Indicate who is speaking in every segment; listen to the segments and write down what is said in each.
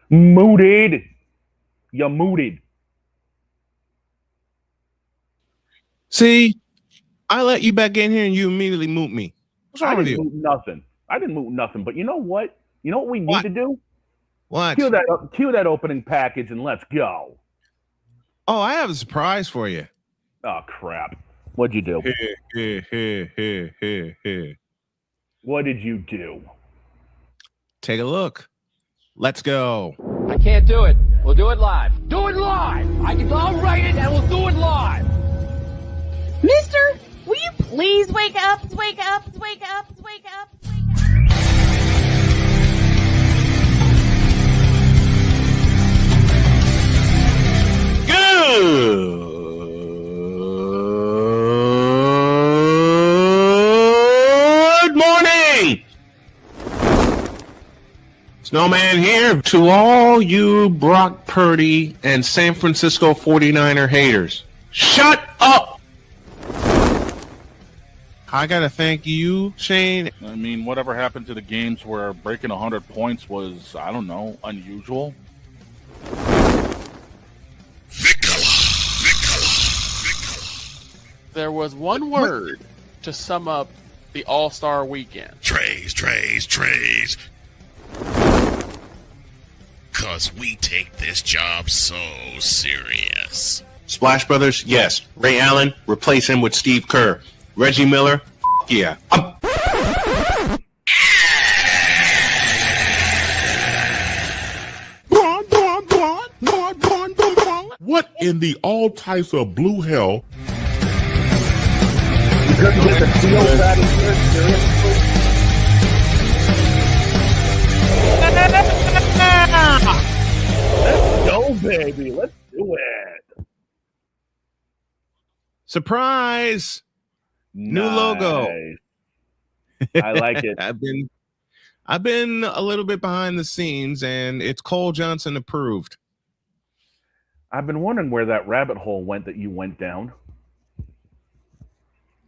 Speaker 1: Mooted. You're mooted.
Speaker 2: See, I let you back in here and you immediately moot me. What's wrong with you?
Speaker 1: Moot nothing. I didn't moot nothing. But you know what? You know what we need to do?
Speaker 2: What?
Speaker 1: Cue that opening package and let's go.
Speaker 2: Oh, I have a surprise for you.
Speaker 1: Oh, crap. What'd you do? What did you do?
Speaker 2: Take a look. Let's go.
Speaker 3: I can't do it. We'll do it live. Do it live. I'll write it and we'll do it live.
Speaker 4: Mister, will you please wake up? Wake up, wake up, wake up, wake up.
Speaker 2: Good morning. Snowman here to all you Brock Purdy and San Francisco 49er haters. Shut up! I gotta thank you, Shane.
Speaker 5: I mean, whatever happened to the games where breaking 100 points was, I don't know, unusual?
Speaker 6: There was one word to sum up the All-Star weekend.
Speaker 7: Trays. Cause we take this job so serious.
Speaker 2: Splash Brothers, yes. Ray Allen, replace him with Steve Kerr. Reggie Miller, yeah.
Speaker 8: What in the all types of blue hell?
Speaker 1: You couldn't get the deal back here, seriously? Let's go, baby. Let's do it.
Speaker 2: Surprise! New logo.
Speaker 1: I like it.
Speaker 2: I've been a little bit behind the scenes, and it's Cole Johnson approved.
Speaker 1: I've been wondering where that rabbit hole went that you went down.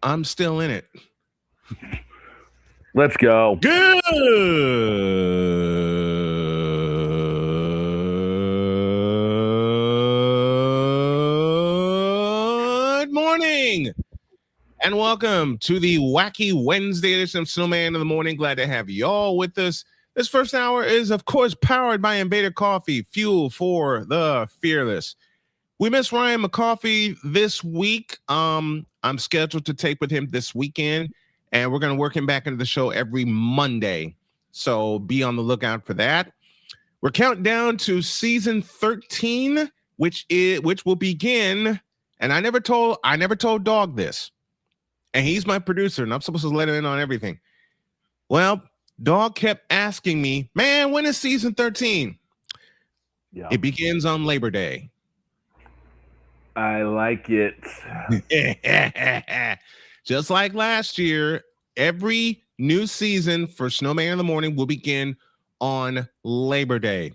Speaker 2: I'm still in it.
Speaker 1: Let's go.
Speaker 2: Good morning, and welcome to the Wacky Wednesday edition of Snowman in the Morning. Glad to have y'all with us. This first hour is, of course, powered by Invader Coffee, fuel for the fearless. We miss Ryan McCoffey this week. I'm scheduled to tape with him this weekend, and we're going to work him back into the show every Monday. So be on the lookout for that. We're counting down to season 13, which will begin. And I never told Dog this, and he's my producer, and I'm supposed to let him in on everything. Well, Dog kept asking me, man, when is season 13? Yeah. It begins on Labor Day.
Speaker 1: I like it.
Speaker 2: Just like last year, every new season for Snowman in the Morning will begin on Labor Day.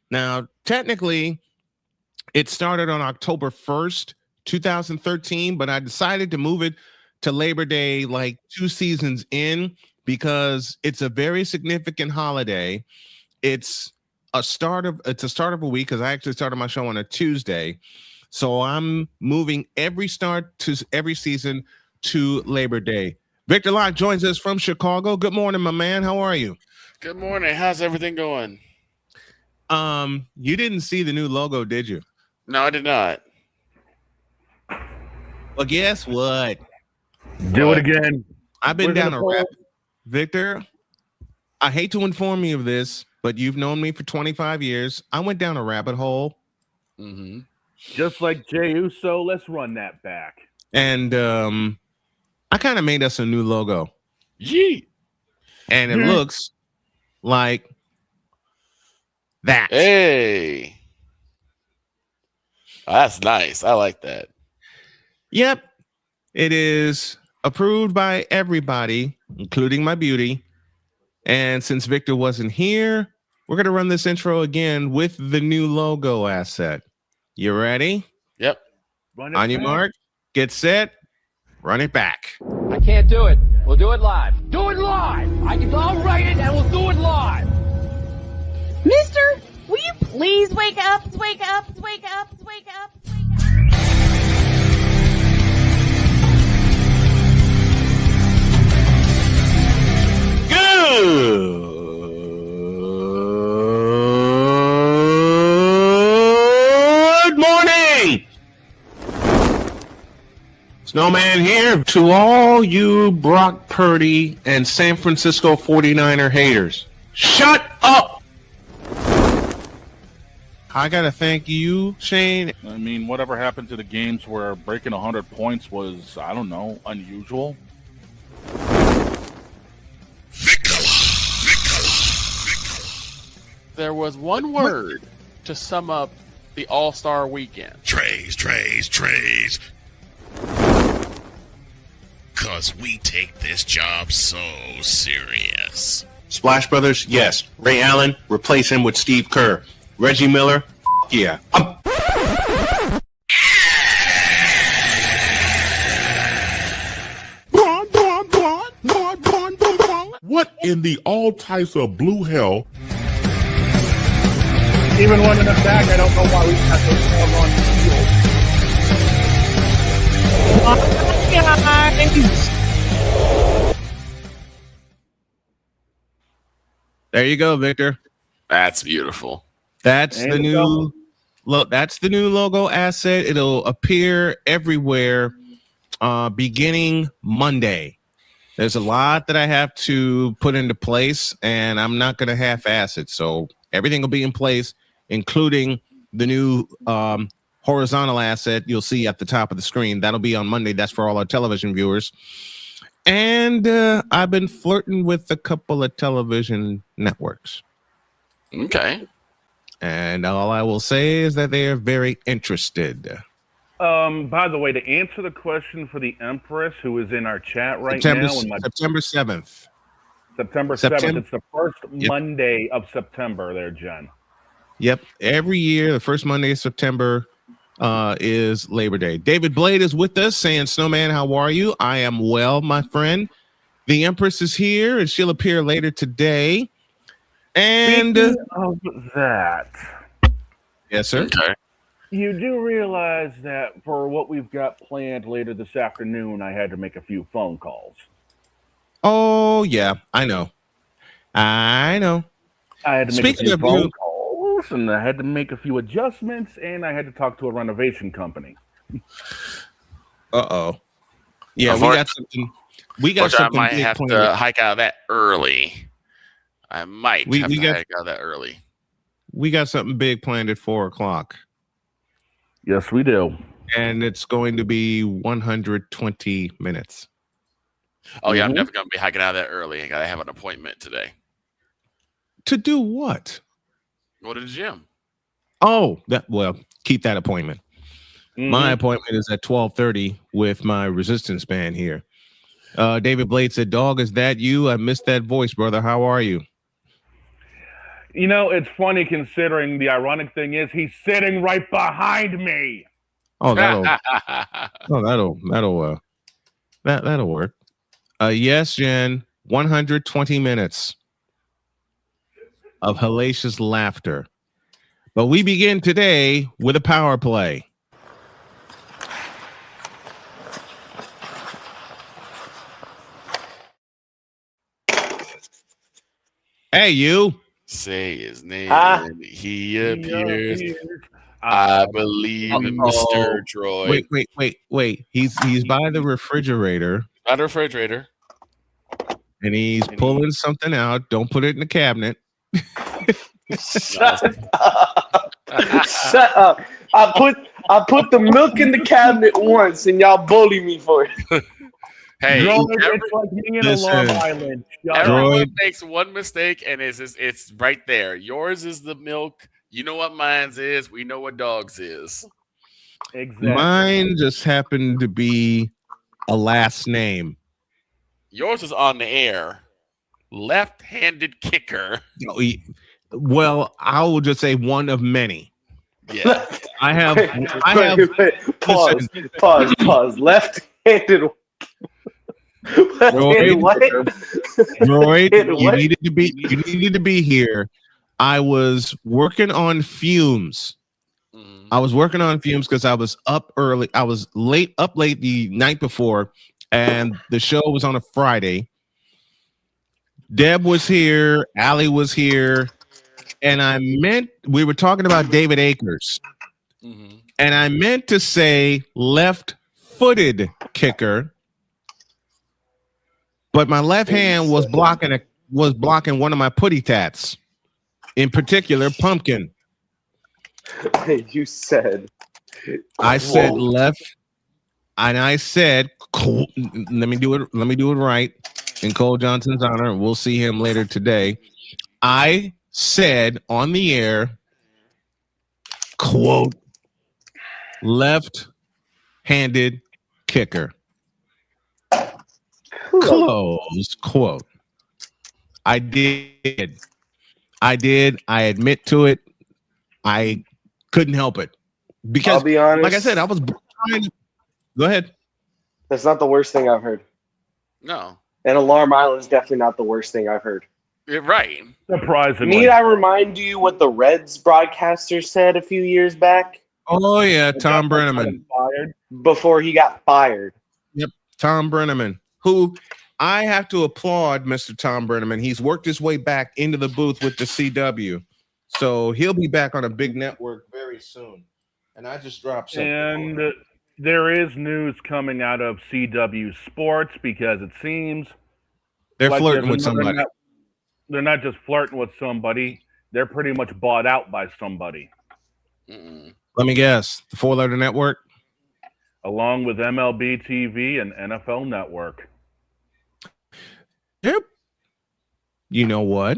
Speaker 2: Now, technically, it started on October 1st, 2013, but I decided to move it to Labor Day like 2 seasons in because it's a very significant holiday. It's a start of a week because I actually started my show on a Tuesday. So I'm moving every season to Labor Day. Victor Locke joins us from Chicago. Good morning, my man. How are you?
Speaker 6: Good morning. How's everything going?
Speaker 2: You didn't see the new logo, did you?
Speaker 6: No, I did not.
Speaker 2: Well, guess what?
Speaker 1: Do it again.
Speaker 2: I've been down a rabbit. Victor, I hate to inform you of this, but you've known me for 25 years. I went down a rabbit hole.
Speaker 6: Mm-hmm.
Speaker 1: Just like Jey Uso, let's run that back.
Speaker 2: And I kind of made us a new logo.
Speaker 6: Yeet.
Speaker 2: And it looks like that.
Speaker 6: Hey. Oh, that's nice. I like that.
Speaker 2: Yep. It is approved by everybody, including my beauty. And since Victor wasn't here, we're going to run this intro again with the new logo asset. You ready?
Speaker 6: Yep.
Speaker 2: On your mark, get set, run it back.
Speaker 3: I can't do it. We'll do it live. Do it live. I'll write it and we'll do it live.
Speaker 4: Mister, Will you please wake up, wake up, wake up, wake up, wake up?
Speaker 2: Good morning! Snowman here to all you Brock Purdy and San Francisco 49er haters. Shut up! I gotta thank you, Shane.
Speaker 5: I mean, whatever happened to the games where breaking 100 points was, I don't know, unusual?
Speaker 6: There was one word to sum up the All-Star weekend.
Speaker 7: Trays. Cause we take this job so serious.
Speaker 2: Splash Brothers, yes. Ray Allen, replace him with Steve Kerr. Reggie Miller, yeah.
Speaker 8: What in the all types of blue hell?
Speaker 1: Even when in the back, I don't know why we got those calls on the
Speaker 2: There you go, Victor.
Speaker 6: That's beautiful.
Speaker 2: That's
Speaker 1: There
Speaker 2: the
Speaker 1: you
Speaker 2: new
Speaker 1: go.
Speaker 2: look. That's the new logo asset. It'll appear everywhere beginning Monday. There's a lot that I have to put into place, and I'm not going to half-ass it. So everything will be in place, including the new horizontal asset you'll see at the top of the screen. That'll be on Monday. That's for all our television viewers. And I've been flirting with a couple of television networks.
Speaker 6: Okay.
Speaker 2: And all I will say is that they are very interested.
Speaker 1: By the way, to answer the question for the Empress, who is in our chat right
Speaker 2: September,
Speaker 1: now,
Speaker 2: September 7th.
Speaker 1: September 7th, it's the first Monday of September there, Jen.
Speaker 2: Yep. Every year, the first Monday of September is Labor Day. David Blade is with us saying, Snowman, how are you? I am well, my friend. The Empress is here, and she'll appear later today. And
Speaker 1: Speaking of that,
Speaker 2: yes, sir.
Speaker 6: Okay.
Speaker 1: you do realize that for what we've got planned later this afternoon, I had to make a few phone calls.
Speaker 2: Oh, yeah, I know. I know.
Speaker 1: I had to make
Speaker 2: Speaking
Speaker 1: a few
Speaker 2: of
Speaker 1: phone
Speaker 2: you-
Speaker 1: calls, and I had to make a few adjustments, and I had to talk to a renovation company.
Speaker 2: Uh-oh. Yeah, we got something. We got
Speaker 6: Which I
Speaker 2: something
Speaker 6: might
Speaker 2: big
Speaker 6: have
Speaker 2: planned.
Speaker 6: to hike out of that early. I might
Speaker 2: We
Speaker 6: have to
Speaker 2: got-
Speaker 6: hike out of that early.
Speaker 2: We got something big planned at 4:00.
Speaker 1: Yes, we do.
Speaker 2: And it's going to be 120 minutes.
Speaker 6: Oh, yeah, I'm
Speaker 1: Mhm.
Speaker 6: definitely going to be hiking out of that early. I got to have an appointment today.
Speaker 2: To do what?
Speaker 6: Go to the gym.
Speaker 2: Oh, keep that appointment.
Speaker 1: Mhm.
Speaker 2: My appointment is at 12:30 with my resistance band here. David Blade said, "Dog, is that you? I missed that voice, brother. How are you?"
Speaker 1: You know, it's funny considering the ironic thing is he's sitting right behind me.
Speaker 2: Oh, that'll work. Yes, Jen. 120 minutes of hellacious laughter. But we begin today with a power play. Hey, you.
Speaker 6: Say his name. And he appears. I believe in Mr. Droid.
Speaker 2: Wait. He's by the refrigerator.
Speaker 6: By the refrigerator.
Speaker 2: And he's pulling something out. Don't put it in the cabinet.
Speaker 9: Shut up. Shut up. I put the milk in the cabinet once and y'all bully me for it.
Speaker 6: Hey,
Speaker 1: It's like me in a Love Island.
Speaker 6: everyone makes one mistake and it's right there. Yours is the milk. You know what mine's is. We know what dog's is.
Speaker 1: Exactly.
Speaker 2: Mine just happened to be a last name.
Speaker 6: Yours is on the air. Left-handed kicker.
Speaker 2: Well, I will just say one of many.
Speaker 6: Yeah.
Speaker 2: I have.
Speaker 9: Pause. Left-handed.
Speaker 2: Droid,
Speaker 9: What?
Speaker 2: Droid,
Speaker 9: What?
Speaker 2: you needed to be here. I was working on fumes. I was working on fumes because I was up early. I was up late the night before, and the show was on a Friday. Deb was here, Allie was here, and we were talking about David Akers, and I meant to say left-footed kicker, but my left hand was blocking one of my putty tats, in particular, Pumpkin.
Speaker 9: You said.
Speaker 2: I said left, and I said, let me do it right in Cole Johnson's honor. We'll see him later today. I said on the air, quote, left-handed kicker. Close quote. I did. I admit to it. I couldn't help it. Because,
Speaker 9: I'll be honest,
Speaker 2: like I said, I was trying to... Go ahead.
Speaker 9: That's not the worst thing I've heard.
Speaker 6: No.
Speaker 9: And Alarm Island is definitely not the worst thing I've heard.
Speaker 6: You're right.
Speaker 1: Surprisingly.
Speaker 9: Need I remind you what the Reds broadcaster said a few years back?
Speaker 2: Oh, yeah, Tom Brenneman.
Speaker 9: Before he got fired.
Speaker 2: Yep, Tom Brenneman, who I have to applaud Mr. Tom Brenneman. He's worked his way back into the booth with the CW. So he'll be back on a big network very soon. And I just dropped something.
Speaker 1: And there is news coming out of CW Sports because it seems
Speaker 2: they're
Speaker 1: like
Speaker 2: flirting with somebody.
Speaker 1: They're not just flirting with somebody. They're pretty much bought out by somebody.
Speaker 2: Let me guess. The 4-letter network?
Speaker 1: Along with MLB TV and NFL Network.
Speaker 2: Yep. You know what?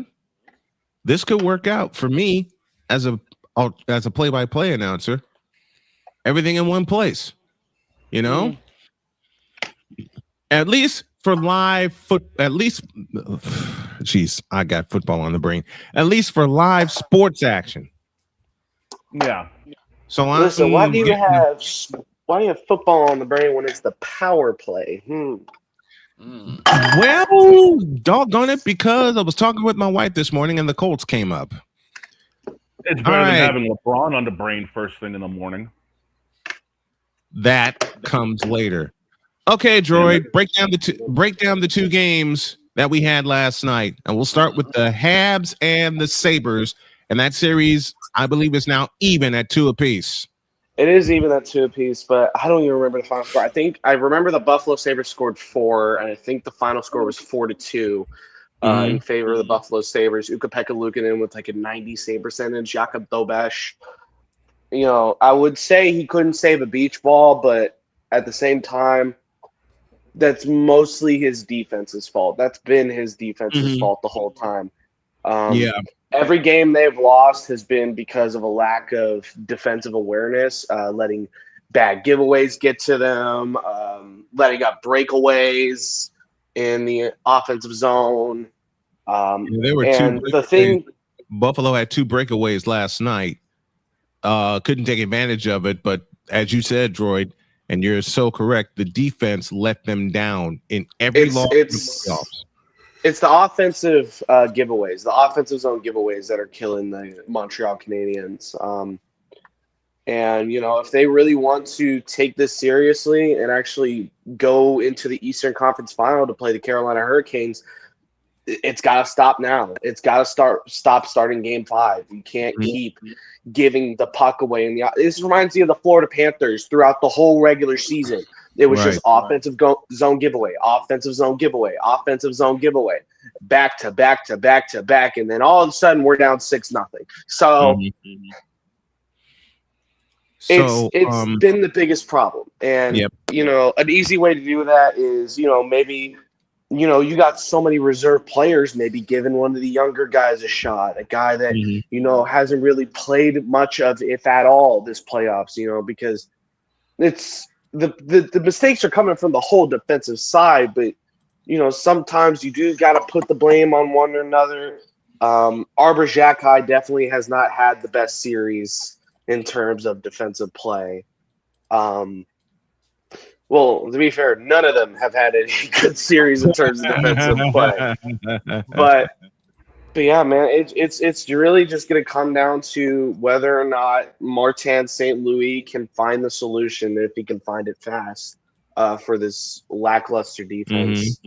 Speaker 2: This could work out for me as a play-by-play announcer. Everything in one place. You know? At least for live jeez, I got football on the brain. At least for live sports action.
Speaker 1: Yeah.
Speaker 9: So listen, why do you have football on the brain when it's the power play?
Speaker 2: Well, doggone it, because I was talking with my wife this morning and the Colts came up.
Speaker 1: It's better than having LeBron on the brain first thing in the morning.
Speaker 2: That comes later. Okay, Droid, break down the two games that we had last night, and we'll start with the Habs and the Sabres. And that series, I believe, is now even at 2 apiece.
Speaker 9: It is even at 2 apiece, but I don't even remember the final score. I remember the Buffalo Sabres scored 4, and I think the final score was 4-2 in favor of the Buffalo Sabres. Ukko-Pekka Luukkonen with like a 90 save percentage. Jakob Dobesh. You know, I would say he couldn't save a beach ball, but at the same time, that's mostly his defense's fault. That's been his defense's fault the whole time. Every game they've lost has been because of a lack of defensive awareness, letting bad giveaways get to them, letting up breakaways in the offensive zone.
Speaker 2: There were Buffalo had 2 breakaways last night. Couldn't take advantage of it, but as you said, Droid, and you're so correct, the defense let them down in every loss in the playoffs.
Speaker 9: It's the offensive giveaways, the offensive zone giveaways that are killing the Montreal Canadiens. And, you know, if they really want to take this seriously and actually go into the Eastern Conference Final to play the Carolina Hurricanes, it's got to stop now. It's got to stop starting Game 5. You can't keep giving the puck away. This reminds me of the Florida Panthers throughout the whole regular season. It was just offensive zone giveaway, offensive zone giveaway, offensive zone giveaway, back to back to back to back, and then all of a sudden we're down 6-0. So it's been the biggest problem. And you know, an easy way to do that is, you know, maybe, you know, you got so many reserve players, maybe giving one of the younger guys a shot, a guy that you know hasn't really played much of, if at all, this playoffs. You know, because it's the mistakes are coming from the whole defensive side, but you know, sometimes you do got to put the blame on one or another. Arbor Xhekaj definitely has not had the best series in terms of defensive play. Well, to be fair, none of them have had any good series in terms of defensive play. But But yeah, man, it's really just going to come down to whether or not Martin St. Louis can find the solution, if he can find it fast, for this lackluster defense.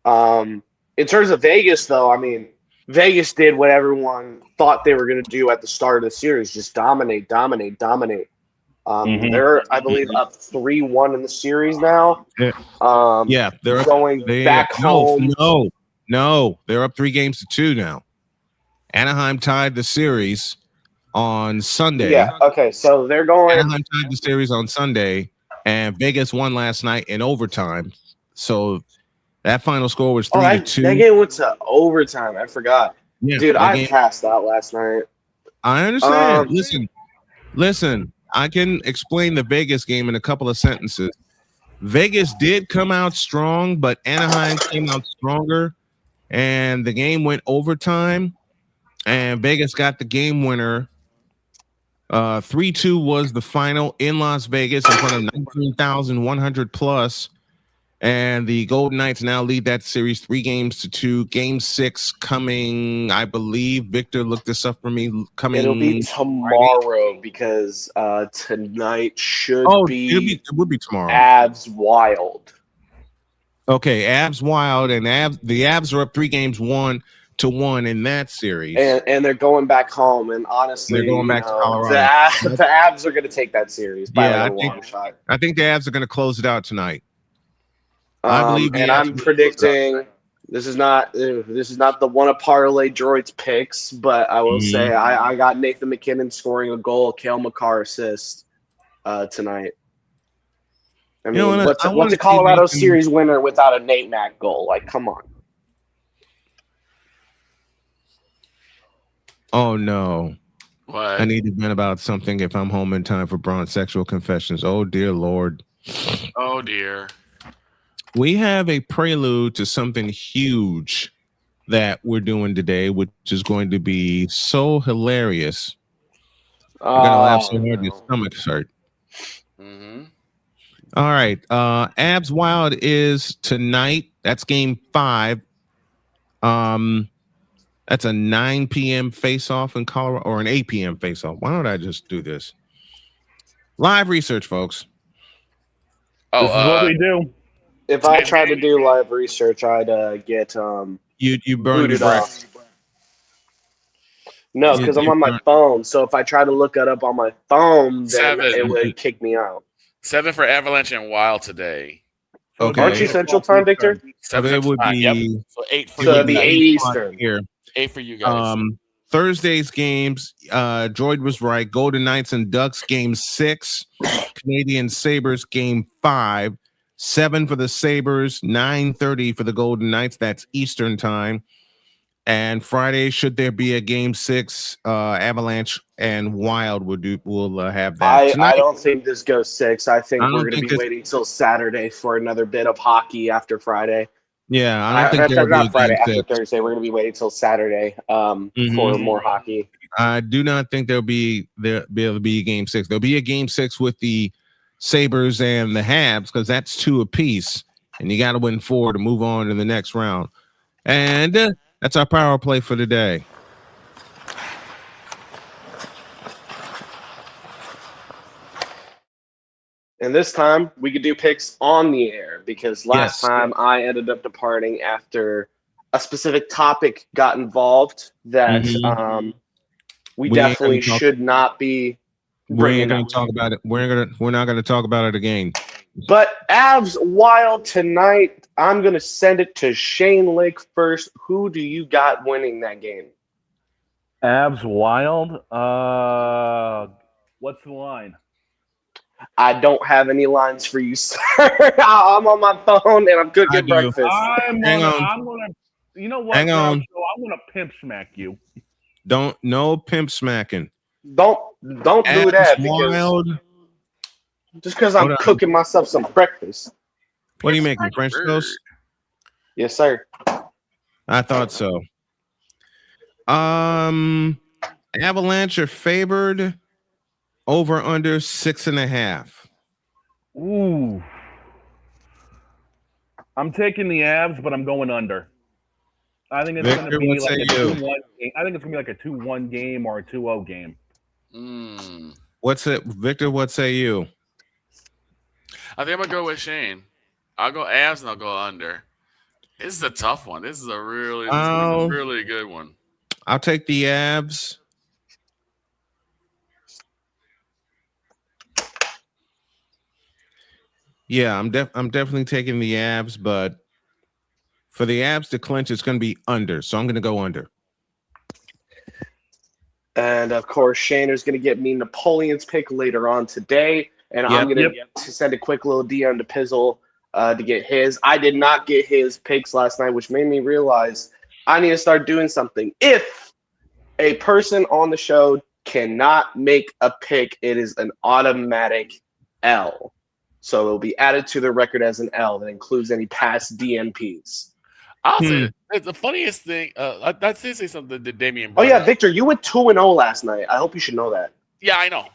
Speaker 9: In terms of Vegas, though, I mean, Vegas did what everyone thought they were going to do at the start of the series, just dominate. They're, I believe, up 3-1 in the series now.
Speaker 2: Yeah, they're
Speaker 9: going back home.
Speaker 2: No, they're up 3-2 now. Anaheim tied the series on Sunday.
Speaker 9: Yeah, okay, so they're going.
Speaker 2: Anaheim tied the series on Sunday, and Vegas won last night in overtime. So that final score was 3-2.
Speaker 9: That game went to overtime. I forgot.
Speaker 2: Yeah,
Speaker 9: dude, I passed out last night.
Speaker 2: I understand. Listen. I can explain the Vegas game in a couple of sentences. Vegas did come out strong, but Anaheim came out stronger, and the game went overtime, and Vegas got the game winner. 3-2 was the final in Las Vegas in front of 19,100 plus. And the Golden Knights now lead that series 3-2. Game 6 coming, I believe. Victor, look this up for me.
Speaker 9: It'll be tomorrow because tonight should be.
Speaker 2: It would be tomorrow.
Speaker 9: Avs Wild.
Speaker 2: Okay, Avs Wild, and the Avs are up 3-1 in that series.
Speaker 9: And they're going back home. And honestly,
Speaker 2: they're going back to Colorado.
Speaker 9: The Avs are going to take that series by a long shot.
Speaker 2: I think the Avs are going to close it out tonight. I believe,
Speaker 9: and I'm predicting this is not the one of Parlay Droid's picks, but I will say I got Nathan McKinnon scoring a goal, Cale Makar assist tonight. I mean, what's a Colorado series winner without a Nate Mack goal? Like, come on.
Speaker 2: Oh no!
Speaker 6: What?
Speaker 2: I need to vent about something if I'm home in time for Bronsexual confessions. Oh dear Lord!
Speaker 6: Oh dear.
Speaker 2: We have a prelude to something huge that we're doing today, which is going to be so hilarious. I'm going to laugh so hard your stomach's hurt. All right. Avs Wild is tonight. That's game 5. That's a 9 p.m. face-off in Colorado, or an 8 p.m. face-off. Why don't I just do this? Live research, folks.
Speaker 1: This is what we do.
Speaker 9: If I tried to do live research, I'd get
Speaker 2: you burn your
Speaker 9: off. No, because I'm on my phone. So if I try to look it up on my phone, then it would kick me out.
Speaker 6: 7 for Avalanche and Wild today.
Speaker 2: Okay.
Speaker 9: Aren't you Central Time, Victor?
Speaker 6: 7
Speaker 2: it would be.
Speaker 6: Yep. So 8 for
Speaker 9: so
Speaker 6: you.
Speaker 9: It'd be 8 Eastern
Speaker 2: Here.
Speaker 6: 8 for you guys.
Speaker 2: Thursday's games. Droid was right. Golden Knights and Ducks game 6. Canadian Sabres game 5. 7 for the Sabres, 9:30 for the Golden Knights. That's Eastern time. And Friday, should there be a game 6, Avalanche and Wild will have that.
Speaker 9: I don't think this goes 6. I think we're going to be waiting till Saturday for another bit of hockie after Friday.
Speaker 2: Yeah, I don't think there'll be
Speaker 9: not Friday,
Speaker 2: game 6.
Speaker 9: After Thursday. We're going to be waiting till Saturday for more hockey.
Speaker 2: I do not think there'll be able to be a game 6. There'll be a game 6 with the Sabres and the Habs, because that's 2 apiece, and you got to win 4 to move on to the next round. And that's our power play for today.
Speaker 9: And this time we could do picks on the air, because last time I ended up departing after a specific topic got involved that we definitely should not be.
Speaker 2: We're going to talk about it. We're not going to talk about it again.
Speaker 9: But Avs Wild tonight, I'm going to send it to Shane Lake first. Who do you got winning that game?
Speaker 1: Avs Wild? What's the line?
Speaker 9: I don't have any lines for you, sir. I'm on my phone and I'm cooking breakfast.
Speaker 1: Hang on. You know what?
Speaker 2: Hang on.
Speaker 1: I'm going to pimp smack you.
Speaker 2: No pimp smacking.
Speaker 9: Don't do that,
Speaker 2: Wild.
Speaker 9: Just because I'm cooking myself some breakfast.
Speaker 2: What are you making? French toast?
Speaker 9: Yes, sir.
Speaker 2: I thought so. Avalanche are favored over under 6.5.
Speaker 1: Ooh. I'm taking the Avs, but I'm going under. I think it's
Speaker 2: Victor,
Speaker 1: going to be
Speaker 2: what
Speaker 1: like
Speaker 2: say
Speaker 1: a
Speaker 2: you?
Speaker 1: 2-1 game. I think it's going to be like a 2-1 game or a 2-0 game.
Speaker 2: What's it, Victor? What say you?
Speaker 6: I think I'm gonna go with Shane. I'll go Avs and I'll go under. This is a tough one. This is a really good one.
Speaker 2: I'll take the Avs. Yeah, I'm definitely taking the Avs, but for the Avs to clinch, it's going to be under. So I'm going to go under.
Speaker 9: And of course, Shane is going to get me Napoleon's pick later on today, and I'm going to send a quick little DM to Pizzle to get his. I did not get his picks last night, which made me realize I need to start doing something. If a person on the show cannot make a pick, it is an automatic L. So it'll be added to the record as an L that includes any past DNPs.
Speaker 6: I'll say it's the funniest thing. I'd say something to Damian.
Speaker 9: Oh yeah, Victor, you went 2-0 last night. I hope you should know that.
Speaker 6: Yeah, I know.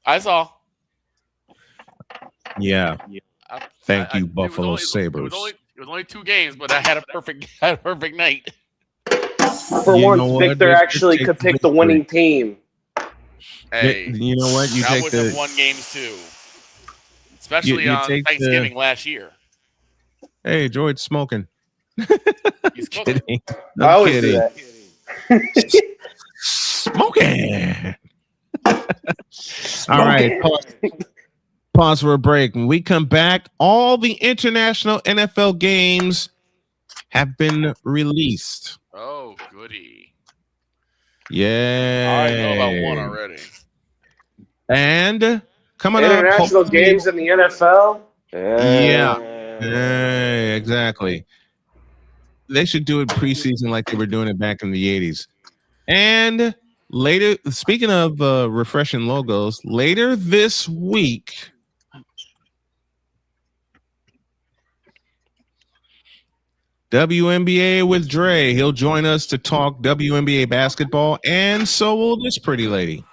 Speaker 6: I saw.
Speaker 2: Yeah. Thank you, Buffalo Sabres.
Speaker 6: It was only 2 games, but I had a perfect night.
Speaker 9: For once, Victor actually could pick the winning team.
Speaker 6: Hey,
Speaker 2: you know what?
Speaker 6: I would have won games too, especially on Thanksgiving last year.
Speaker 2: Hey, Droid's smoking.
Speaker 6: He's kidding.
Speaker 9: I always do that.
Speaker 2: Smoking. All right. Pause for a break. When we come back, all the international NFL games have been released.
Speaker 6: Oh, goody.
Speaker 2: Yeah.
Speaker 6: I know about one already.
Speaker 2: And coming up.
Speaker 9: International games in the NFL?
Speaker 2: Yeah. Exactly. They should do it preseason like they were doing it back in the 80s. And later, speaking of refreshing logos, later this week, WNBA with Dre. He'll join us to talk WNBA basketball, and so will this pretty lady.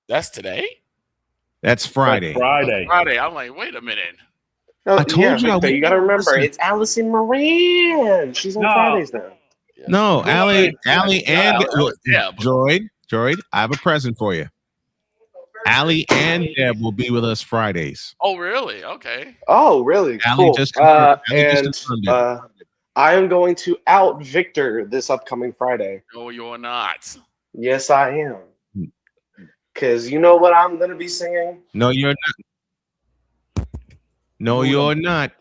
Speaker 6: That's today?
Speaker 2: That's Friday.
Speaker 1: Friday.
Speaker 6: I'm like, wait a minute.
Speaker 9: No,
Speaker 2: I told you.
Speaker 9: Victor, you got to remember, it's Allison Moran. She's on Fridays now.
Speaker 2: No, Allie, and Droid, I have a present for you. Allie and Deb will be with us Fridays.
Speaker 6: Oh, really? Okay.
Speaker 9: Oh, really?
Speaker 2: Allie
Speaker 9: Cool.
Speaker 2: just confirmed it.
Speaker 9: I am going to out Victor this upcoming Friday.
Speaker 6: No, you're not.
Speaker 9: Yes, I am. Because you know what I'm going to be singing?
Speaker 2: No, you're not. No, you're not.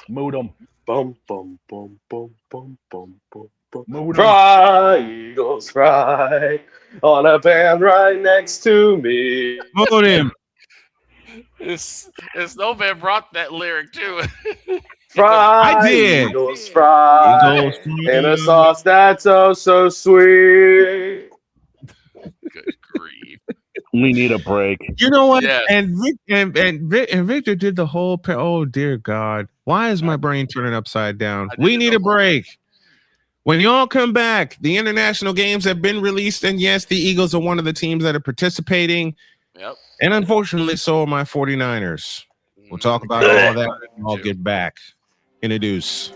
Speaker 1: Mood 'em.
Speaker 9: Bum, bum, bum, bum, bum, bum, bum, bum.
Speaker 1: Mood 'em.
Speaker 9: Fry, Eagles, fry, on a band right next to me.
Speaker 2: Mood him.
Speaker 6: Snowman brought that lyric too.
Speaker 9: Fry,
Speaker 2: I did.
Speaker 9: Eagles, fry, in a sauce that's oh so sweet.
Speaker 6: Good grief.
Speaker 1: We need a break.
Speaker 2: You know what?
Speaker 6: Yeah.
Speaker 2: And Victor did the whole. Oh dear God! Why is my brain turning upside down? We need a break. When y'all come back, the international games have been released, and yes, the Eagles are one of the teams that are participating.
Speaker 6: Yep.
Speaker 2: And unfortunately, so are my 49ers. We'll talk about all that when I'll get back. Introduce.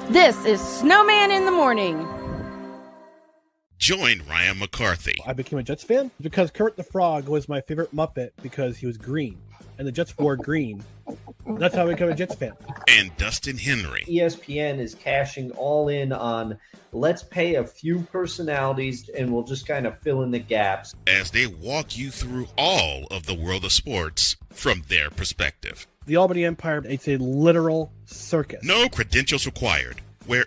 Speaker 4: This is Snowman in the Morning.
Speaker 7: Join Ryan McCarthy
Speaker 10: I became a Jets fan because Kermit the Frog was my favorite Muppet because he was green, and the Jets wore green. That's how I became a Jets fan.
Speaker 7: and Dustin Henry
Speaker 11: ESPN is cashing all in on let's pay a few personalities and we'll just kind of fill in the gaps
Speaker 7: as they walk you through all of the world of sports from their perspective.
Speaker 10: The Albany Empire, it's a literal circus.
Speaker 7: No credentials required. Where,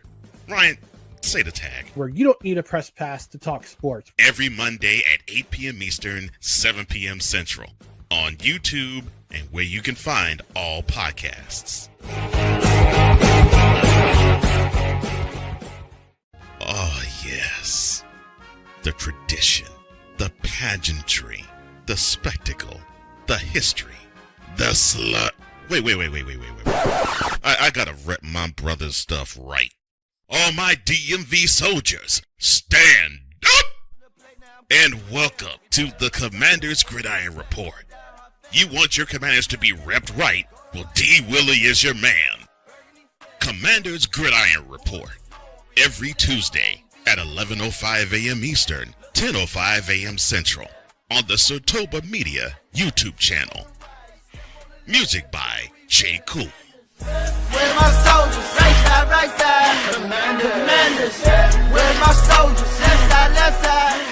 Speaker 7: Ryan, say the tag.
Speaker 10: Where you don't need a press pass to talk sports.
Speaker 7: Every Monday at 8 p.m. Eastern, 7 p.m. Central. On YouTube and where you can find all podcasts. Oh, yes. The tradition, the pageantry, the spectacle, the history, the slut. Wait. I gotta rep my brother's stuff right. All my DMV soldiers, stand up! And welcome to the Commander's Gridiron Report. You want your Commanders to be repped right? Well, D. Willie is your man. Commanders Gridiron Report. Every Tuesday at 11:05 a.m. Eastern, 10:05 a.m. Central on the Sotoba Media YouTube channel. Music by J. Cool.
Speaker 12: Where my soldiers? Right side. Commanders. Where my soldiers? Left side.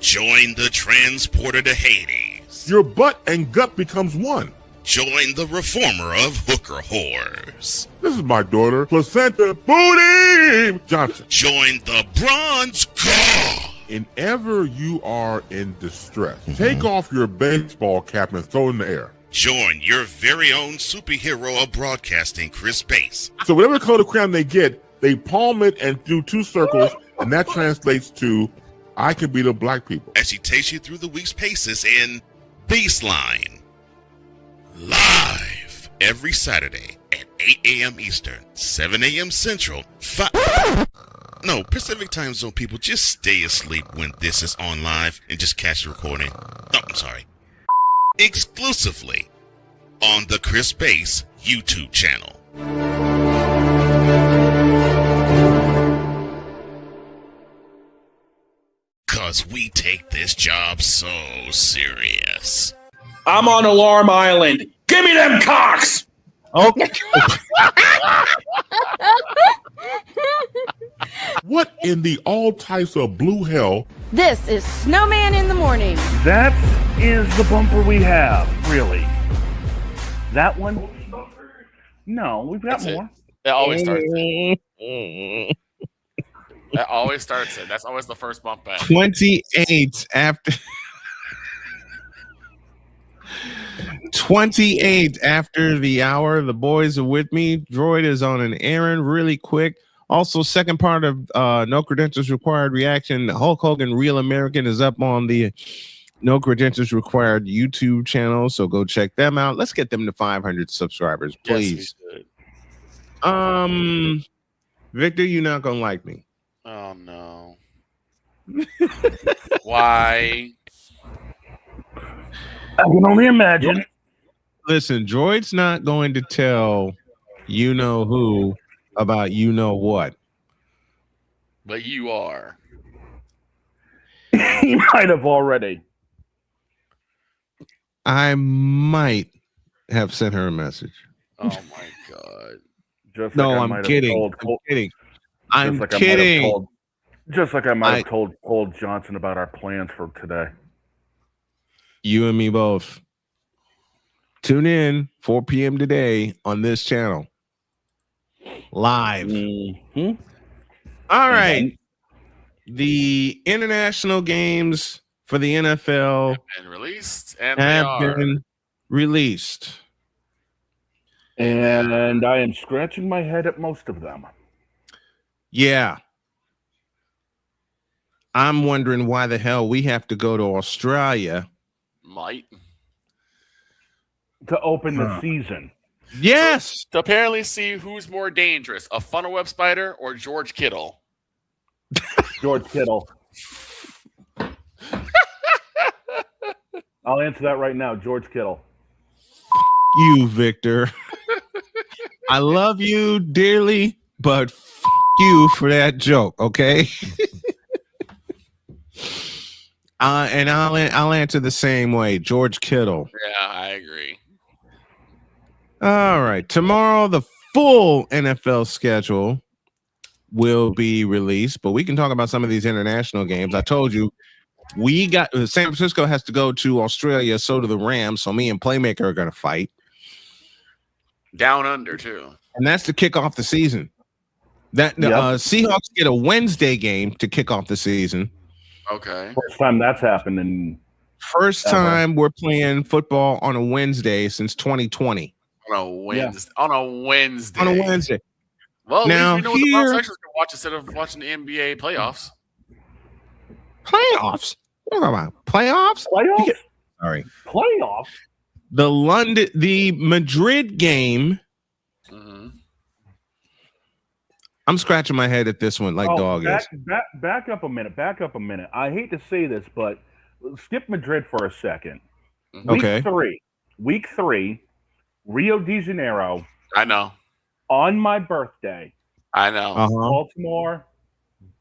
Speaker 7: Join the transporter to Hades.
Speaker 8: Your butt and gut becomes one.
Speaker 7: Join the reformer of hooker whores.
Speaker 8: This is my daughter, Placenta Booty Johnson.
Speaker 7: Join the bronze guard.
Speaker 8: Whenever you are in distress, take off your baseball cap and throw it in the air.
Speaker 7: Join your very own superhero of broadcasting, Chris Bass.
Speaker 8: So whatever color crayon they get, they palm it and do 2 circles, and that translates to, I can beat up black people.
Speaker 7: As he takes you through the week's paces in Baseline. Live every Saturday at 8 a.m. Eastern, 7 a.m. Central, No, Pacific Time Zone people, just stay asleep when this is on live and just catch the recording. Oh, I'm sorry. Exclusively on the Chris Bass YouTube channel. Cause we take this job so serious.
Speaker 13: I'm on Alarm Island. Give me them cocks!
Speaker 10: Okay.
Speaker 8: What in the all types of blue hell?
Speaker 4: This is Snowman in the morning.
Speaker 1: That is the bumper we have, really. That one? No, we've got
Speaker 6: That's
Speaker 1: more.
Speaker 6: It. That always starts it. That always starts it. That's always the first bump back.
Speaker 2: 28 after 28 after the hour. The boys are with me. Droid is on an errand really quick. Also, second part of No Credentials Required reaction. Hulk Hogan Real American is up on the No Credentials Required YouTube channel, so go check them out. Let's get them to 500 subscribers, please.
Speaker 6: Yes,
Speaker 2: Victor, you're not gonna like me.
Speaker 6: oh no. Why?
Speaker 1: I can only imagine.
Speaker 2: Listen, Droid's not going to tell you know who about you know what.
Speaker 6: But you are.
Speaker 1: He might have already.
Speaker 2: I might have sent her a message.
Speaker 6: Oh my god.
Speaker 1: Just
Speaker 2: No,
Speaker 1: like I
Speaker 2: I'm
Speaker 1: might have
Speaker 2: kidding.
Speaker 1: told
Speaker 2: I'm
Speaker 1: Cole-
Speaker 2: kidding.
Speaker 1: just
Speaker 2: I'm
Speaker 1: like I might have
Speaker 2: kidding.
Speaker 1: told- Just like I might have told Cole Johnson about our plans for today.
Speaker 2: You and me both. Tune in 4 p.m. today on this channel. Live.
Speaker 1: Mm-hmm.
Speaker 2: All right. The international games for the NFL
Speaker 6: And released, and they
Speaker 2: have
Speaker 6: are.
Speaker 2: been released.
Speaker 1: And I am scratching my head at most of them.
Speaker 2: Yeah. I'm wondering why the hell we have to go to Australia
Speaker 6: Might.
Speaker 1: To open the season.
Speaker 2: Yes.
Speaker 6: To apparently see who's more dangerous, a funnel web spider or George Kittle.
Speaker 1: George Kittle. I'll answer that right now. George Kittle.
Speaker 2: You, Victor. I love you dearly, but you for that joke, okay? And I'll answer the same way. George Kittle.
Speaker 6: Yeah, I agree.
Speaker 2: All right. Tomorrow, the full NFL schedule will be released, but we can talk about some of these international games. I told you, San Francisco has to go to Australia, so do the Rams. So me and Playmaker are going to fight.
Speaker 6: Down under, too.
Speaker 2: And that's to kick off the season. Seahawks get a Wednesday game to kick off the season.
Speaker 6: Okay.
Speaker 1: First time that's happened in
Speaker 2: First time we're playing football on a Wednesday since 2020.
Speaker 6: On a Wednesday. On a Wednesday.
Speaker 2: On a Wednesday.
Speaker 6: Well,
Speaker 2: now
Speaker 6: at least we know what the Bronsexuals can watch instead of watching the NBA playoffs.
Speaker 2: Playoffs? What about playoffs?
Speaker 1: Playoffs?
Speaker 2: Sorry.
Speaker 1: Playoffs?
Speaker 2: The Madrid game.
Speaker 6: Mm-hmm.
Speaker 2: I'm scratching my head at this one like dog is.
Speaker 1: Back up a minute. I hate to say this, but skip Madrid for a second. Week three, Rio de Janeiro.
Speaker 6: I know.
Speaker 1: On my birthday.
Speaker 6: I know.
Speaker 1: Baltimore,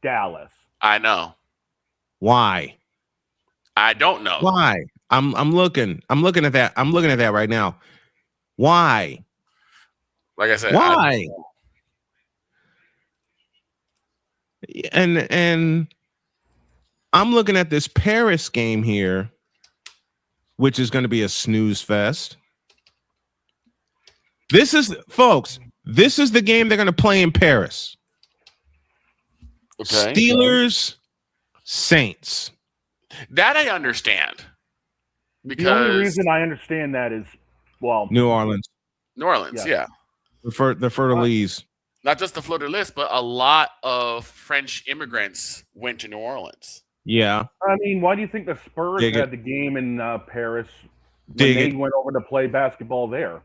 Speaker 1: Dallas.
Speaker 6: I know.
Speaker 2: Why?
Speaker 6: I don't know.
Speaker 2: Why? I'm looking at that. I'm looking at that right now. Why?
Speaker 6: Like I said,
Speaker 2: why? And I'm looking at this Paris game here, which is going to be a snooze fest. This is, folks, this is the game they're going to play in Paris.
Speaker 6: Okay.
Speaker 2: Steelers, Saints.
Speaker 6: That I understand. Because
Speaker 1: the only reason I understand that is, well,
Speaker 2: New Orleans.
Speaker 6: New Orleans, yeah.
Speaker 2: The Fleur-de-Lis.
Speaker 6: Not just the Fleur-de-Lis, but a lot of French immigrants went to New Orleans.
Speaker 2: Yeah.
Speaker 1: I mean, why do you think the Spurs had the game in Paris when they went over to play basketball there?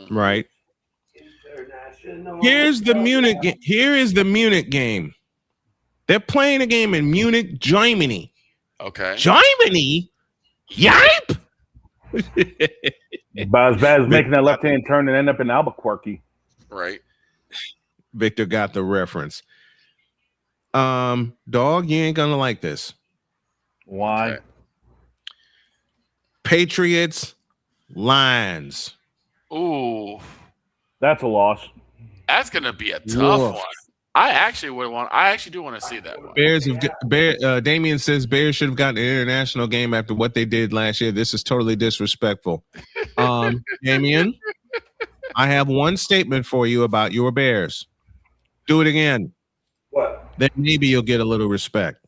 Speaker 2: Right. Here's the Munich. Here is the Munich game. They're playing a game in Munich, Germany.
Speaker 6: Okay.
Speaker 2: Germany? Yipe!
Speaker 1: About as bad as making that left-hand turn and end up in Albuquerque.
Speaker 6: Right.
Speaker 2: Victor got the reference. Dog, you ain't gonna like this.
Speaker 1: Why?
Speaker 6: Okay.
Speaker 2: Patriots, Lions.
Speaker 6: Ooh.
Speaker 1: That's a loss.
Speaker 6: That's gonna be a tough one. I actually do want to see that one.
Speaker 2: Damien says Bears should have gotten an international game after what they did last year. This is totally disrespectful. Damien, I have one statement for you about your Bears. Do it again.
Speaker 9: What?
Speaker 2: Then maybe you'll get a little respect.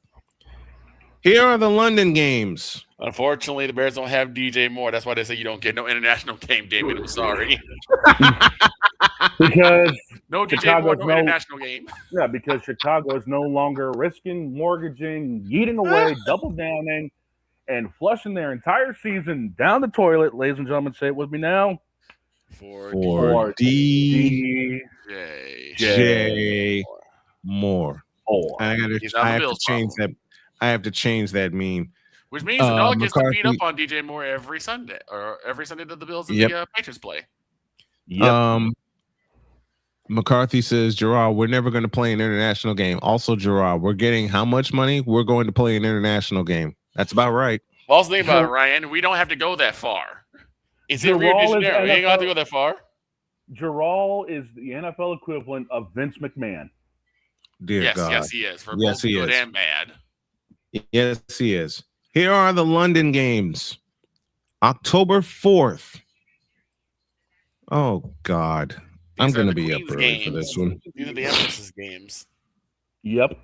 Speaker 2: Here are the London games.
Speaker 6: Unfortunately, the Bears don't have DJ Moore. That's why they say you don't get no international game, David. I'm sorry.
Speaker 1: Because
Speaker 6: no DJ Moore, no international game.
Speaker 1: Yeah, because Chicago is no longer risking, mortgaging, eating away, double downing, and flushing their entire season down the toilet. Ladies and gentlemen, say it with me now.
Speaker 2: For DJ Moore. I have to change that. I have to change that meme.
Speaker 6: Which means the dog gets to beat up on DJ Moore every Sunday, or every Sunday that the Bills and the Patriots play.
Speaker 2: Yep. McCarthy says, Gerard, we're never going to play an international game. Also, Gerard, we're getting how much money? We're going to play an international game. That's about right.
Speaker 6: Well, also think about it, Ryan. We don't have to go that far. It's in Rio de Janeiro. We ain't got to go that far.
Speaker 1: Gerald is the NFL equivalent of Vince McMahon.
Speaker 2: Dear God.
Speaker 6: Yes, he is. For both good and bad.
Speaker 2: Yes, he is. Here are the London games. October 4th. Oh, God. I'm going to be up early for this one.
Speaker 6: These are the emphasis games.
Speaker 1: Yep.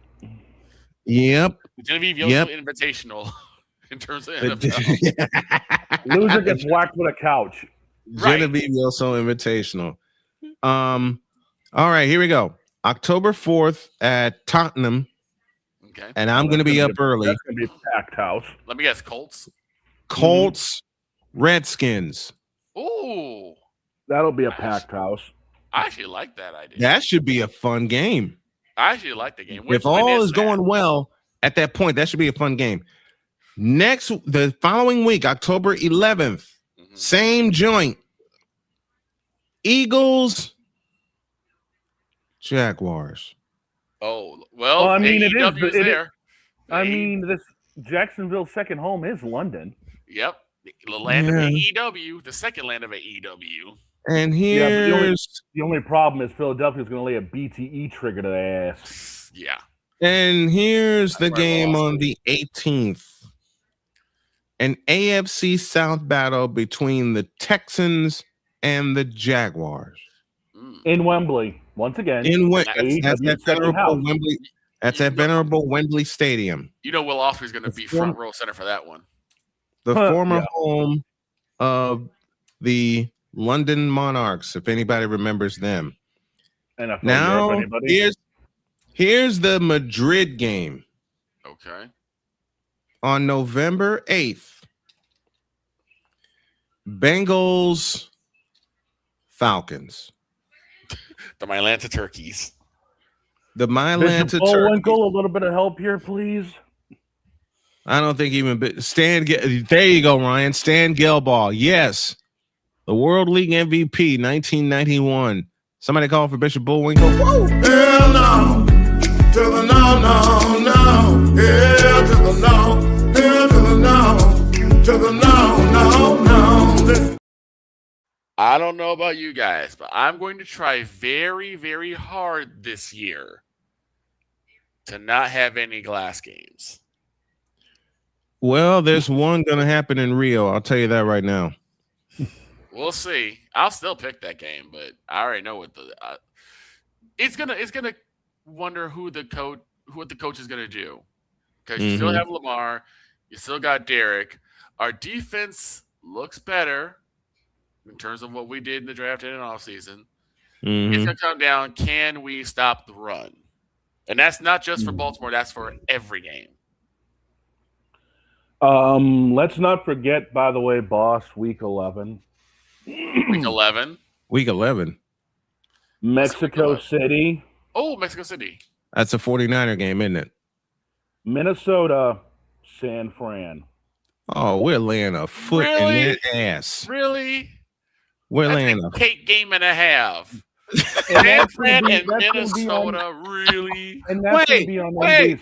Speaker 6: Genevieve Yoso Invitational in terms of NFL.
Speaker 1: Loser gets whacked with a couch.
Speaker 2: Genevieve Yoso Invitational. All right, here we go. October 4th at Tottenham.
Speaker 6: Okay.
Speaker 2: And I'm going to be up early.
Speaker 1: That's going to be a packed house.
Speaker 6: Let me guess, Colts.
Speaker 2: Redskins.
Speaker 6: Ooh.
Speaker 1: That'll be a packed house.
Speaker 6: I actually like that idea.
Speaker 2: That should be a fun game.
Speaker 6: I actually like the game.
Speaker 2: If all is going well at that point, that should be a fun game. The following week, October 11th, same joint. Eagles, Jaguars.
Speaker 6: Oh, well
Speaker 1: I mean,
Speaker 6: I
Speaker 1: mean, this Jacksonville's second home is London.
Speaker 6: Yep. The land of AEW, the second land of AEW.
Speaker 2: And here's
Speaker 1: the only problem is Philadelphia's going to lay a BTE trigger to their ass.
Speaker 6: Yeah.
Speaker 2: And here's the game on the 18th. An AFC South battle between the Texans and the Jaguars.
Speaker 1: In Wembley, once again.
Speaker 2: That's at venerable Wembley Stadium.
Speaker 6: You know Will Osprey's going to be front row center for that one.
Speaker 2: The former home of the London Monarchs, if anybody remembers them.
Speaker 1: NFL
Speaker 2: now, here's the Madrid game.
Speaker 6: Okay.
Speaker 2: On November 8th, Bengals, Falcons.
Speaker 6: The Mylanta Turkeys.
Speaker 2: The Mylanta
Speaker 1: Turkeys. A little bit of help here, please.
Speaker 2: I don't think even there you go, Ryan. Stan Gelbaugh. Yes. The World League MVP, 1991. Somebody call for Bishop Bullwinkle. Woo!
Speaker 12: Hell no. To the no, no, no. Hell to the no. Hell to the no. To the no, no, no.
Speaker 6: I don't know about you guys, but I'm going to try very, very hard this year to not have any glass games.
Speaker 2: Well, there's one going to happen in Rio. I'll tell you that right now.
Speaker 6: We'll see. I'll still pick that game, but I already know what it's gonna wonder what the coach is gonna do, because you still have Lamar, you still got Derek. Our defense looks better in terms of what we did in the draft and in offseason. It's gonna come down: can we stop the run? And that's not just for Baltimore; that's for every game.
Speaker 1: Let's not forget, by the way, boss, week 11.
Speaker 6: Week 11.
Speaker 2: Week 11.
Speaker 1: Mexico City.
Speaker 6: Oh, Mexico City.
Speaker 2: That's a 49er game, isn't it?
Speaker 1: Minnesota, San Fran.
Speaker 2: Oh, we're laying a foot in that ass.
Speaker 6: Really?
Speaker 2: We're laying a
Speaker 6: cake game and a half. San Fran and Minnesota, really?
Speaker 1: And that's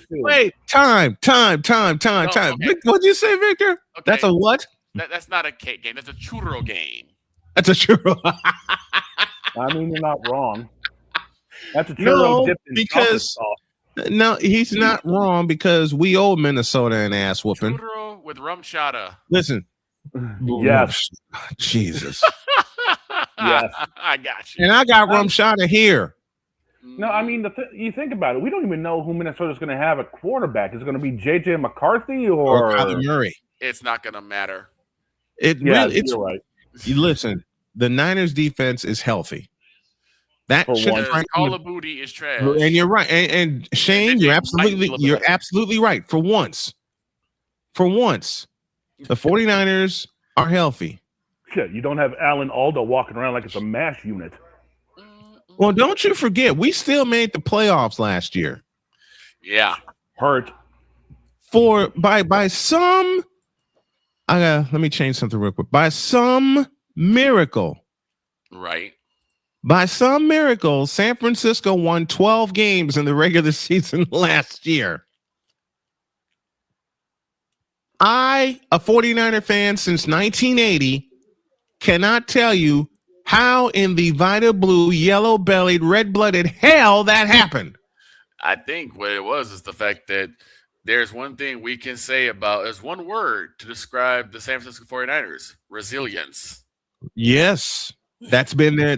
Speaker 2: wait. Time.
Speaker 6: Okay.
Speaker 2: What'd you say, Victor?
Speaker 6: Okay.
Speaker 2: That's a what?
Speaker 6: That's not a cake game. That's a churro game.
Speaker 2: That's a churro.
Speaker 1: I mean, you're not wrong. That's a churro dipped in chocolate sauce.
Speaker 2: No, he's not wrong, because we owe Minnesota an ass whooping.
Speaker 6: Churro with rum chata.
Speaker 2: Listen.
Speaker 1: Yes.
Speaker 2: Jesus.
Speaker 1: Yes.
Speaker 6: I got you.
Speaker 2: And I got rum chata here.
Speaker 1: No, I mean, you think about it. We don't even know who Minnesota's going to have at quarterback. Is it going to be J.J. McCarthy or
Speaker 2: Kyler Murray?
Speaker 6: It's not going to matter.
Speaker 2: It's
Speaker 1: right.
Speaker 2: You listen, the Niners defense is healthy. That
Speaker 6: Call of Booty is trash.
Speaker 2: And you're right. And Shane, you're absolutely right. For once, the 49ers are healthy.
Speaker 1: Shit, you don't have Alan Alda walking around like it's a MASH unit.
Speaker 2: Well, don't you forget, we still made the playoffs last year.
Speaker 6: Yeah.
Speaker 1: Hurt.
Speaker 2: By some, let me change something real quick. By some miracle.
Speaker 6: Right.
Speaker 2: By some miracle, San Francisco won 12 games in the regular season last year. A 49er fan since 1980, cannot tell you how in the Vita Blue, yellow-bellied, red-blooded hell that happened.
Speaker 6: I think what it was is the fact that there's one thing we can say about, there's one word to describe the San Francisco 49ers: resilience.
Speaker 2: Yes. That's been in their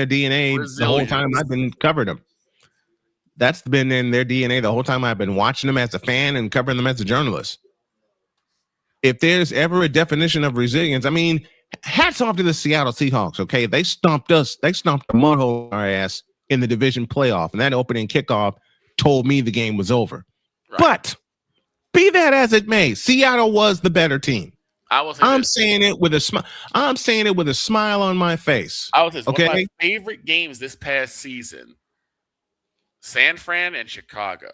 Speaker 2: DNA the whole time I've been covering them. That's been in their DNA the whole time I've been watching them as a fan and covering them as a journalist. If there's ever a definition of resilience, I mean, hats off to the Seattle Seahawks, okay? They stomped us. They stomped the mud hole in our ass in the division playoff, and that opening kickoff told me the game was over. Right. But be that as it may, Seattle was the better team. I'm saying it with a smile. I'm saying it with a smile on my face.
Speaker 6: One of my favorite games this past season: San Fran and Chicago.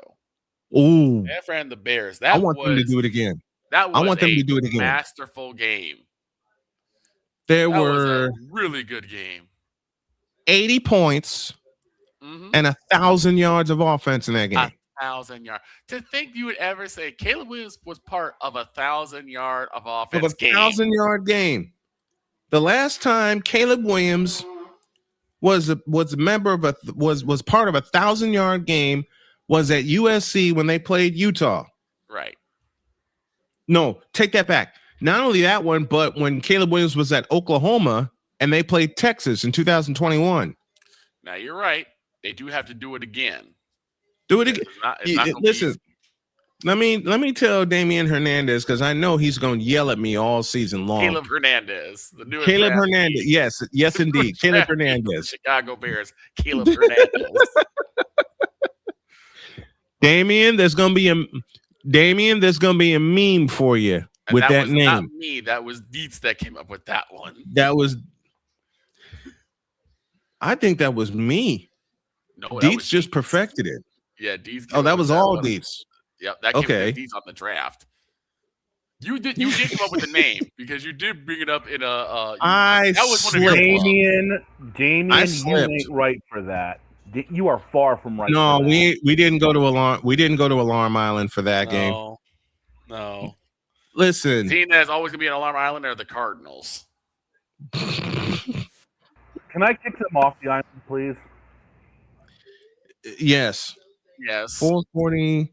Speaker 2: Ooh,
Speaker 6: San Fran and the Bears.
Speaker 2: I want them to do it again.
Speaker 6: That was
Speaker 2: I want them to do it again.
Speaker 6: Masterful game.
Speaker 2: That
Speaker 6: was a really good game.
Speaker 2: 80 points and 1,000 yards of offense in that game.
Speaker 6: 1,000 yards. To think you would ever say Caleb Williams was part of 1,000-yard of offense game.
Speaker 2: 1,000-yard game. The last time Caleb Williams was a member of was part of 1,000-yard game was at USC when they played Utah.
Speaker 6: Right.
Speaker 2: No, take that back. Not only that one, but when Caleb Williams was at Oklahoma and they played Texas in 2021.
Speaker 6: Now you're right. They do have to do it again.
Speaker 2: Do it again.
Speaker 6: It's not
Speaker 2: listen, let me tell Damian Hernandez, because I know he's going to yell at me all season long.
Speaker 6: Caleb Hernandez, the newest
Speaker 2: Caleb Hernandez. Yes, indeed. Caleb Hernandez.
Speaker 6: Chicago Bears. Caleb Hernandez.
Speaker 2: Damian, there's going to be a meme for you with that name.
Speaker 6: Not me. That was Dietz that came up with that one.
Speaker 2: I think that was me.
Speaker 6: No,
Speaker 2: Dietz just perfected it.
Speaker 6: Yeah, Dietz.
Speaker 2: Oh, that was all Dietz.
Speaker 6: Yep, that came from Dietz on the draft. You did come up with the name because you did bring it up in a.
Speaker 2: I
Speaker 6: that was one of your
Speaker 1: Damien,
Speaker 2: I
Speaker 1: you
Speaker 2: slipped.
Speaker 1: ain't right for that. You are far from right.
Speaker 2: No,
Speaker 1: for that.
Speaker 2: we didn't go to Alarm. We didn't go to Alarm Island for that game.
Speaker 6: No.
Speaker 2: Listen,
Speaker 6: The team that's always gonna be an Alarm Island are the Cardinals.
Speaker 1: Can I kick them off the island, please?
Speaker 2: Yes. 440.
Speaker 6: Give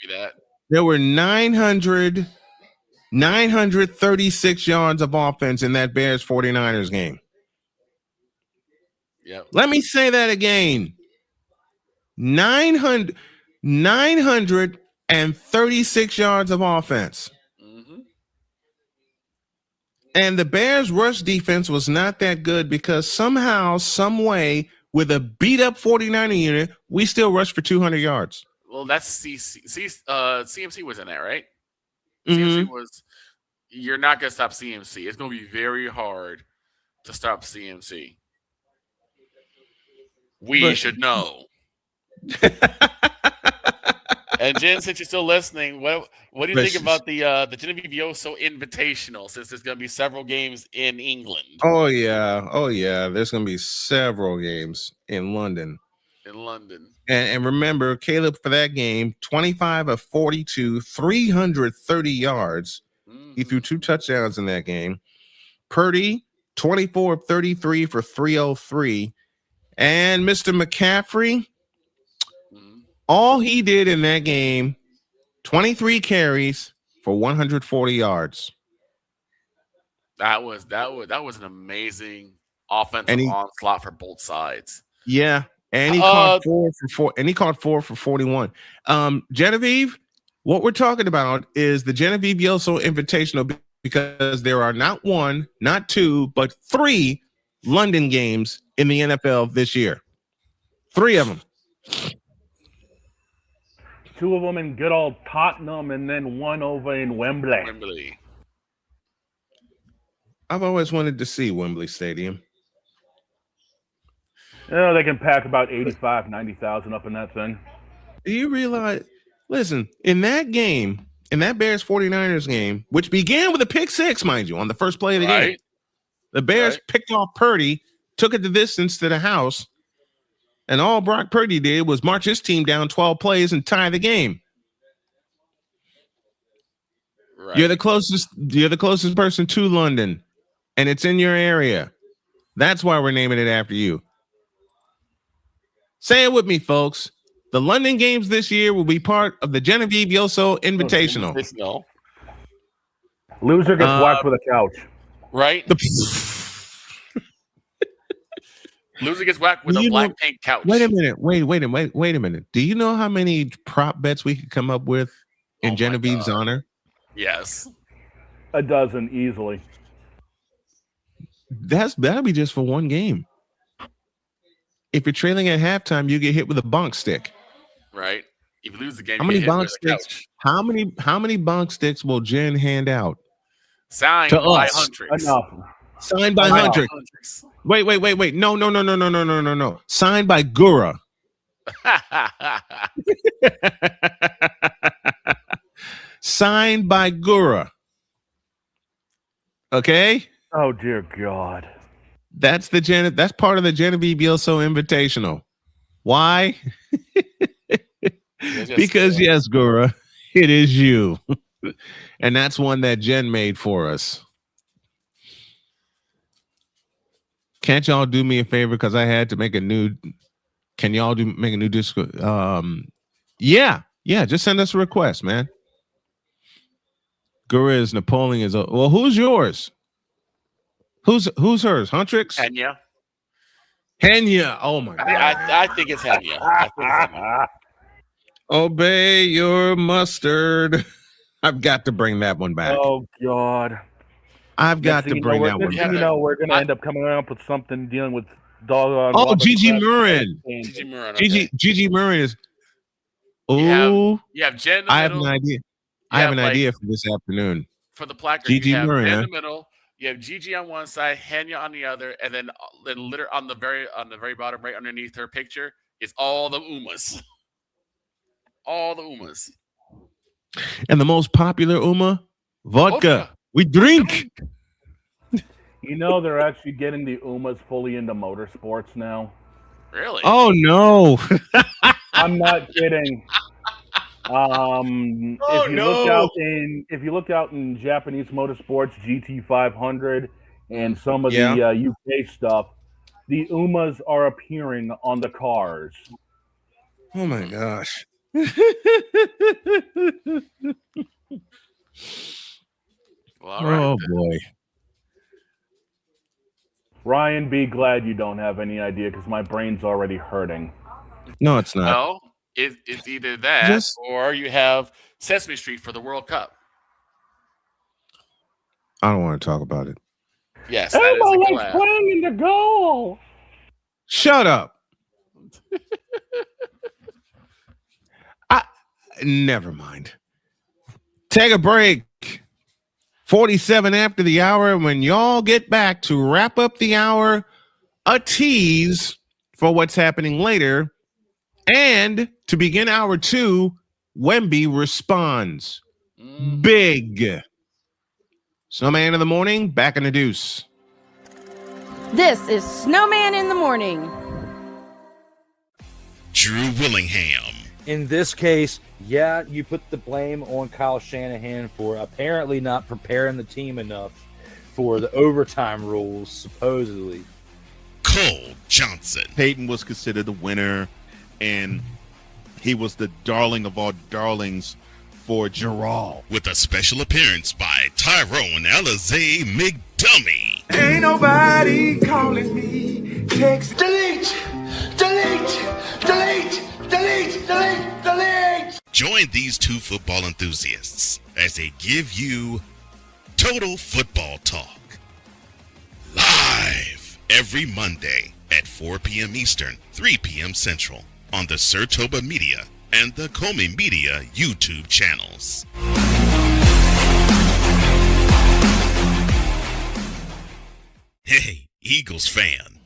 Speaker 6: you that.
Speaker 2: There were 936 yards of offense in that Bears 49ers game.
Speaker 6: Yep.
Speaker 2: Let me say that again. 936 yards of offense.
Speaker 6: Mm-hmm.
Speaker 2: And the Bears' rush defense was not that good because somehow, some way, with a beat-up 49er unit, we still rushed for 200 yards.
Speaker 6: Well, that's CMC was in there, right?
Speaker 2: Mm-hmm.
Speaker 6: CMC was. You're not gonna stop CMC. It's gonna be very hard to stop CMC. We should know. And Jen, since you're still listening, what do you think about the Genevieve Yoso Invitational? Since there's going to be several games in England.
Speaker 2: Oh yeah. There's going to be several games in London. And remember, Caleb for that game, 25 of 42, 330 yards. Mm-hmm. He threw 2 touchdowns in that game. Purdy, 24 of 33 for 303, and Mr. McCaffrey. All he did in that game, 23 carries for 140 yards.
Speaker 6: That was an amazing offensive onslaught for both sides.
Speaker 2: Yeah, and he caught 4 for 41. Genevieve, what we're talking about is the Genevieve Yoso Invitational because there are not 1, not 2, but 3 London games in the NFL this year. 3 of them.
Speaker 1: 2 of them in good old Tottenham, and then 1 over in Wembley.
Speaker 2: I've always wanted to see Wembley Stadium.
Speaker 1: They can pack about 85, 90,000 up in that thing.
Speaker 2: Do you realize? Listen, in that game, in that Bears 49ers game, which began with a pick 6, mind you, on the first play of the game, the Bears picked off Purdy, took it the distance to the house. And all Brock Purdy did was march his team down 12 plays and tie the game. Right. You're the closest person to London, and it's in your area. That's why we're naming it after you. Say it with me, folks. The London games this year will be part of the Genevieve Yoso Invitational.
Speaker 1: Loser gets whacked with a couch.
Speaker 6: Right? Loser gets whacked with a black paint couch.
Speaker 2: Wait a minute. Wait a minute. Do you know how many prop bets we could come up with in Genevieve's honor?
Speaker 6: Yes.
Speaker 1: A dozen easily.
Speaker 2: That'll be just for one game. If you're trailing at halftime, you get hit with a bonk stick.
Speaker 6: Right. If you lose the game,
Speaker 2: how many bonk sticks? How many bonk sticks will Jen hand out?
Speaker 6: Signed by Huntrix.
Speaker 1: Enough.
Speaker 2: Signed by Huntrix. Wait. No. Signed by Gura. Signed by Gura. Okay?
Speaker 1: Oh dear God.
Speaker 2: That's part of the Genevieve Yoso Invitational. Why? Because yes, Gura, it is you. And that's one that Jen made for us. Can't y'all do me a favor because I had to make a new. Can y'all make a new disc? Yeah. Just send us a request, man. Gura is Napoleon is. Well, who's yours? Who's hers? Huntrix? Henya. Oh my God.
Speaker 6: I think it's Henya.
Speaker 2: Obey your mustard. I've got to bring that one back.
Speaker 1: Oh God.
Speaker 2: I've got to bring that one back.
Speaker 1: We're going to end up coming up with something dealing with doggone.
Speaker 2: Oh, Gigi Murrin. Gigi Murrin is. Oh,
Speaker 6: you have Jen in the
Speaker 2: I have
Speaker 6: middle.
Speaker 2: an idea. I have an idea for this afternoon.
Speaker 6: For the placard,
Speaker 2: Gigi
Speaker 6: you have
Speaker 2: Murrin,
Speaker 6: Jen in the middle. You have Gigi on one side, Henya on the other, and then literally on the very bottom, right underneath her picture, is all the Umas. All the Umas.
Speaker 2: And the most popular Uma Vodka. We drink.
Speaker 1: You know they're actually getting the Umas fully into motorsports now.
Speaker 6: Really?
Speaker 2: Oh no!
Speaker 1: I'm not kidding. If you look out in Japanese motorsports, GT500, and some of the UK stuff, the Umas are appearing on the cars.
Speaker 2: Oh my gosh!
Speaker 6: Well,
Speaker 2: boy.
Speaker 1: Ryan, be glad you don't have any idea because my brain's already hurting.
Speaker 2: No, it's not.
Speaker 6: No, it's either that or you have Sesame Street for the World Cup.
Speaker 2: I don't want to talk about it.
Speaker 6: Yes, that is the collab.
Speaker 1: Playing in the goal.
Speaker 2: Shut up. Never mind. Take a break. 47 after the hour. When y'all get back to wrap up the hour, a tease for what's happening later. And to begin hour 2, Wemby responds. Big. Snowman in the morning, back in the deuce.
Speaker 4: This is Snowman in the morning.
Speaker 7: Drew Willingham.
Speaker 14: In this case, yeah, you put the blame on Kyle Shanahan for apparently not preparing the team enough for the overtime rules, supposedly.
Speaker 7: Cole Johnson.
Speaker 15: Peyton was considered the winner, and he was the darling of all darlings for Gerald.
Speaker 7: With a special appearance by Tyrone Alizé McDummy.
Speaker 12: Ain't nobody calling me. Text. Delete.
Speaker 7: Join these two football enthusiasts as they give you Total Football Talk. Live every Monday at 4 p.m. Eastern, 3 p.m. Central on the Sertoba Media and the Comey Media YouTube channels. Hey, Eagles fan.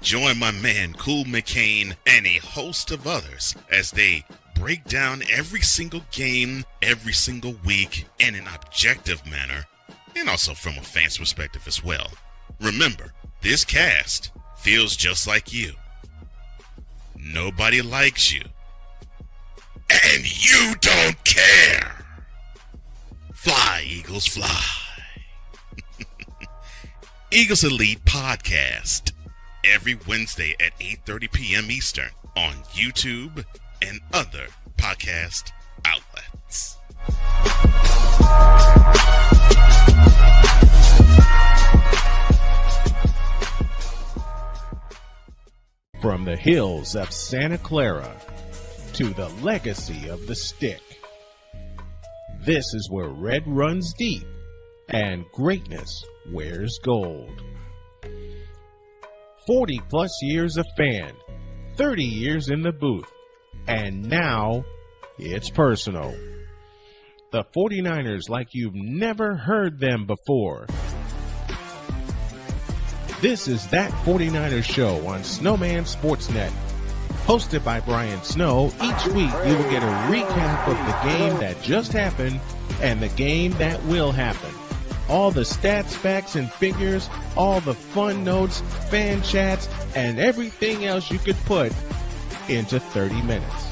Speaker 7: Join my man Cool McCain and a host of others as they break down every single game, every single week in an objective manner, and also from a fan's perspective as well. Remember, this cast feels just like you. Nobody likes you. And you don't care. Fly, Eagles, fly. Eagles Elite Podcast. Every Wednesday at 8:30 p.m. Eastern on YouTube and other podcast outlets.
Speaker 16: From the hills of Santa Clara to the legacy of the stick, this is where red runs deep and greatness wears gold. 40 plus years of fan, 30 years in the booth, and now it's personal. The 49ers like you've never heard them before. This is That 49ers Show on Snowman Sportsnet. Hosted by Brian Snow, each week you will get a recap of the game that just happened and the game that will happen. All the stats, facts, and figures, all the fun notes, fan chats, and everything else you could put into 30 minutes.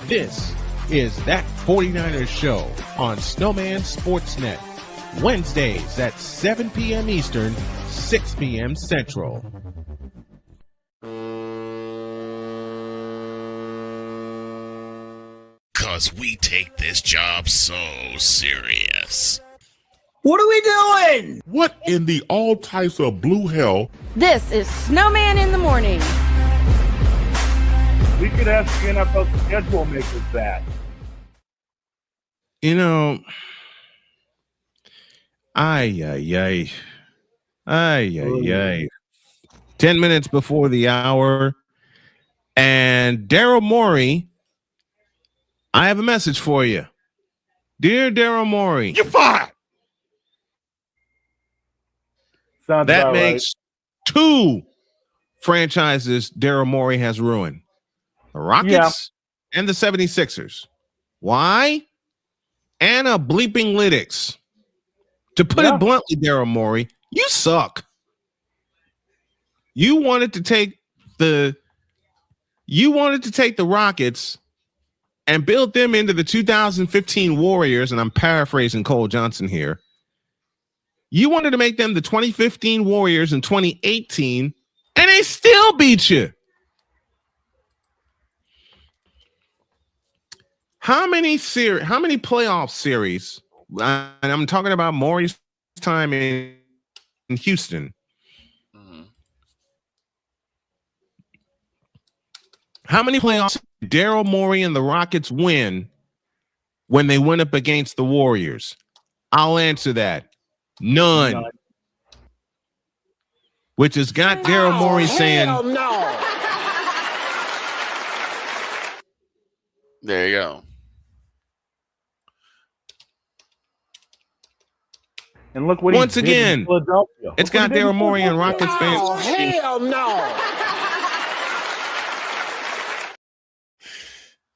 Speaker 16: This is That 49ers Show on Snowman Sportsnet. Wednesdays at 7 p.m. Eastern, 6 p.m. Central.
Speaker 7: Cause we take this job so serious.
Speaker 12: What are we doing?
Speaker 8: What in the all types of blue hell?
Speaker 4: This is Snowman in the morning.
Speaker 1: We could ask the NFL schedule makers that.
Speaker 2: You know, ay. 10 minutes before the hour. And Daryl Morey, I have a message for you. Dear Daryl Morey.
Speaker 8: You're fired.
Speaker 1: Sounds
Speaker 2: that
Speaker 1: about
Speaker 2: makes two franchises Daryl Morey has ruined. The Rockets and the 76ers. Why? Anna bleeping Lytics. To put it bluntly, Daryl Morey, you suck. You wanted to take the Rockets and build them into the 2015 Warriors, and I'm paraphrasing Cole Johnson here. You wanted to make them the 2015 Warriors in 2018, and they still beat you. How many playoff series, and I'm talking about Morey's time in Houston, how many playoffs did Daryl Morey and the Rockets win when they went up against the Warriors? I'll answer that. None. Which has got Daryl Morey saying,
Speaker 6: no. There you go.
Speaker 1: And look what
Speaker 2: once
Speaker 1: he did
Speaker 2: again,
Speaker 1: in Philadelphia.
Speaker 2: it's got Daryl Morey and Rockets fans.
Speaker 12: Oh, hell no.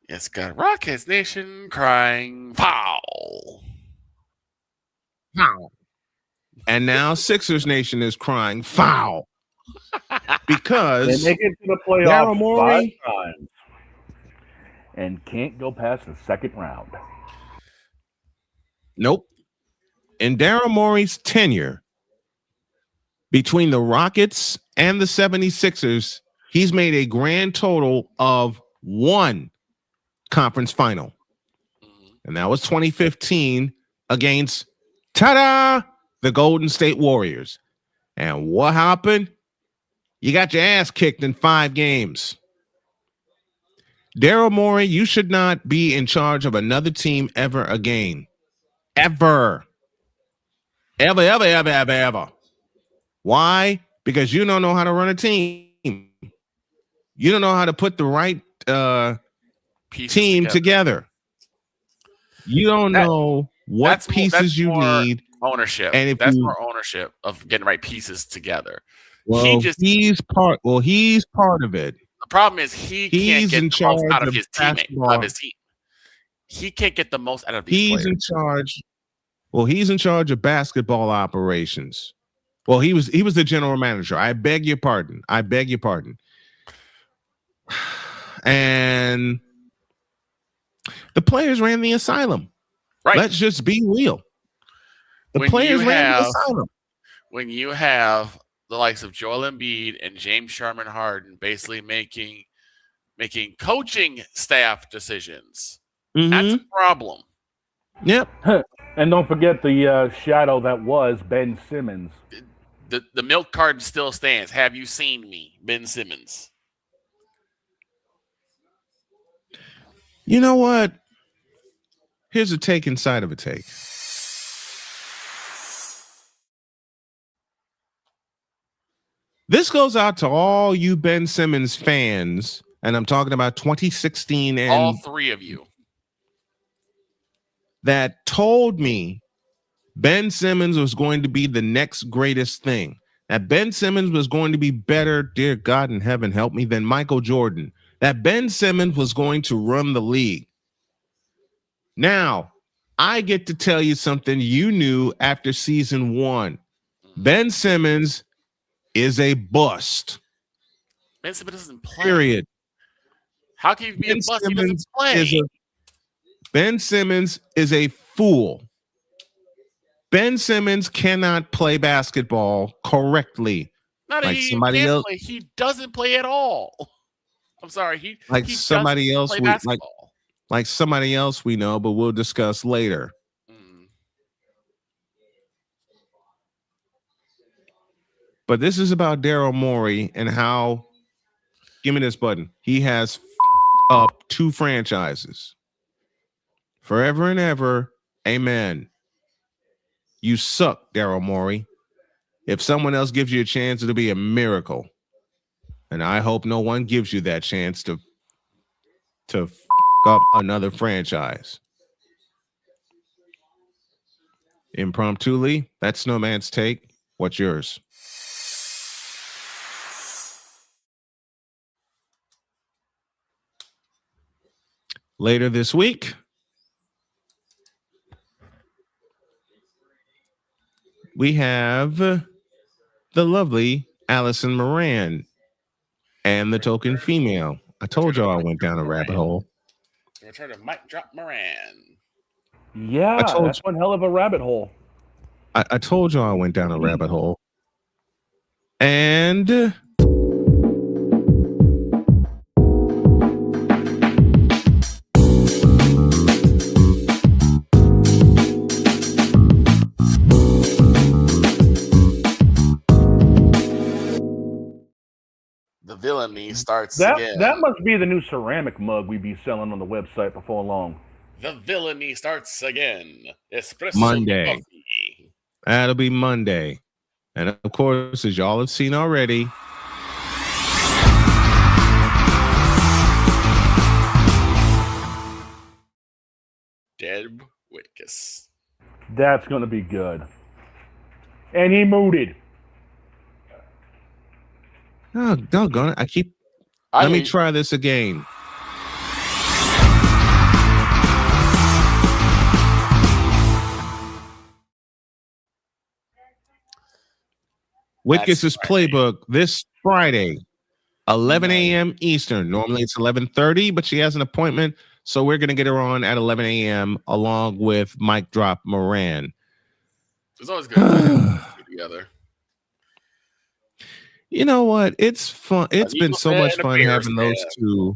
Speaker 6: It's got Rockets Nation crying foul.
Speaker 2: Foul. And now Sixers Nation is crying foul. Because
Speaker 1: they make it to the playoffs 5 times and can't go past the second round.
Speaker 2: Nope. In Daryl Morey's tenure between the Rockets and the 76ers, he's made a grand total of 1 conference final. And that was 2015 against, ta-da, the Golden State Warriors. And what happened? You got your ass kicked in 5 games. Daryl Morey, you should not be in charge of another team ever again. Ever. Ever, ever, ever, ever, ever. Why? Because you don't know how to run a team. You don't know how to put the right team together. You don't know what pieces you need.
Speaker 6: Ownership.
Speaker 2: And
Speaker 6: that's more ownership of getting right pieces together.
Speaker 2: Well, he's part of it.
Speaker 6: The problem is he can't get the most out of his team. He can't get the most out of these players.
Speaker 2: He's in charge. Well, he's in charge of basketball operations. Well, he was the general manager. I beg your pardon. And the players ran the asylum.
Speaker 6: Right.
Speaker 2: Let's just be real. The players ran the asylum.
Speaker 6: When you have the likes of Joel Embiid and James Sherman Harden basically making coaching staff decisions, that's a problem.
Speaker 2: Yep.
Speaker 1: And don't forget the shadow that was Ben Simmons.
Speaker 6: The milk carton still stands. Have you seen me, Ben Simmons?
Speaker 2: You know what? Here's a take inside of a take. This goes out to all you Ben Simmons fans, and I'm talking about 2016 and
Speaker 6: all 3 of you
Speaker 2: that told me Ben Simmons was going to be the next greatest thing. That Ben Simmons was going to be better, dear God in heaven, help me, than Michael Jordan. That Ben Simmons was going to run the league. Now, I get to tell you something you knew after season 1. Ben Simmons is a bust.
Speaker 6: Ben Simmons doesn't play.
Speaker 2: Period.
Speaker 6: How can you be a bust? He doesn't play.
Speaker 2: Ben Simmons is a fool. Ben Simmons cannot play basketball correctly.
Speaker 6: Not
Speaker 2: like
Speaker 6: he
Speaker 2: somebody else.
Speaker 6: Play. He doesn't play at all. I'm sorry. He
Speaker 2: somebody else. Like somebody else we know, but we'll discuss later. But this is about Daryl Morey and how, give me this button, he has up 2 franchises. Forever and ever, amen. You suck, Daryl Morey. If someone else gives you a chance, it'll be a miracle. And I hope no one gives you that chance to up another franchise. Impromptuli, that's Snowman's take. What's yours? Later this week, we have the lovely Allison Moran and the token female. I told y'all I went down a rabbit hole.
Speaker 6: Return of Mike Drop Moran.
Speaker 1: Yeah, that's one hell of a rabbit hole.
Speaker 2: I told y'all I went down a rabbit hole. And
Speaker 6: the villainy starts again.
Speaker 1: That must be the new ceramic mug we be selling on the website before long.
Speaker 6: The villainy starts again. Espresso
Speaker 2: Monday.
Speaker 6: coffee.
Speaker 2: That'll be Monday. And of course, as y'all have seen already,
Speaker 6: Deb Whitkus.
Speaker 1: That's going to be good. And he mooted.
Speaker 2: oh, doggone it. Let me try this again. Whitkus's playbook this Friday, 11 a.m. Eastern. Normally it's 11:30, but she has an appointment, so we're going to get her on at 11 a.m. along with Mike Drop Moran.
Speaker 6: It's always good to get together.
Speaker 2: You know what? It's fun. It's been so much fun having those two.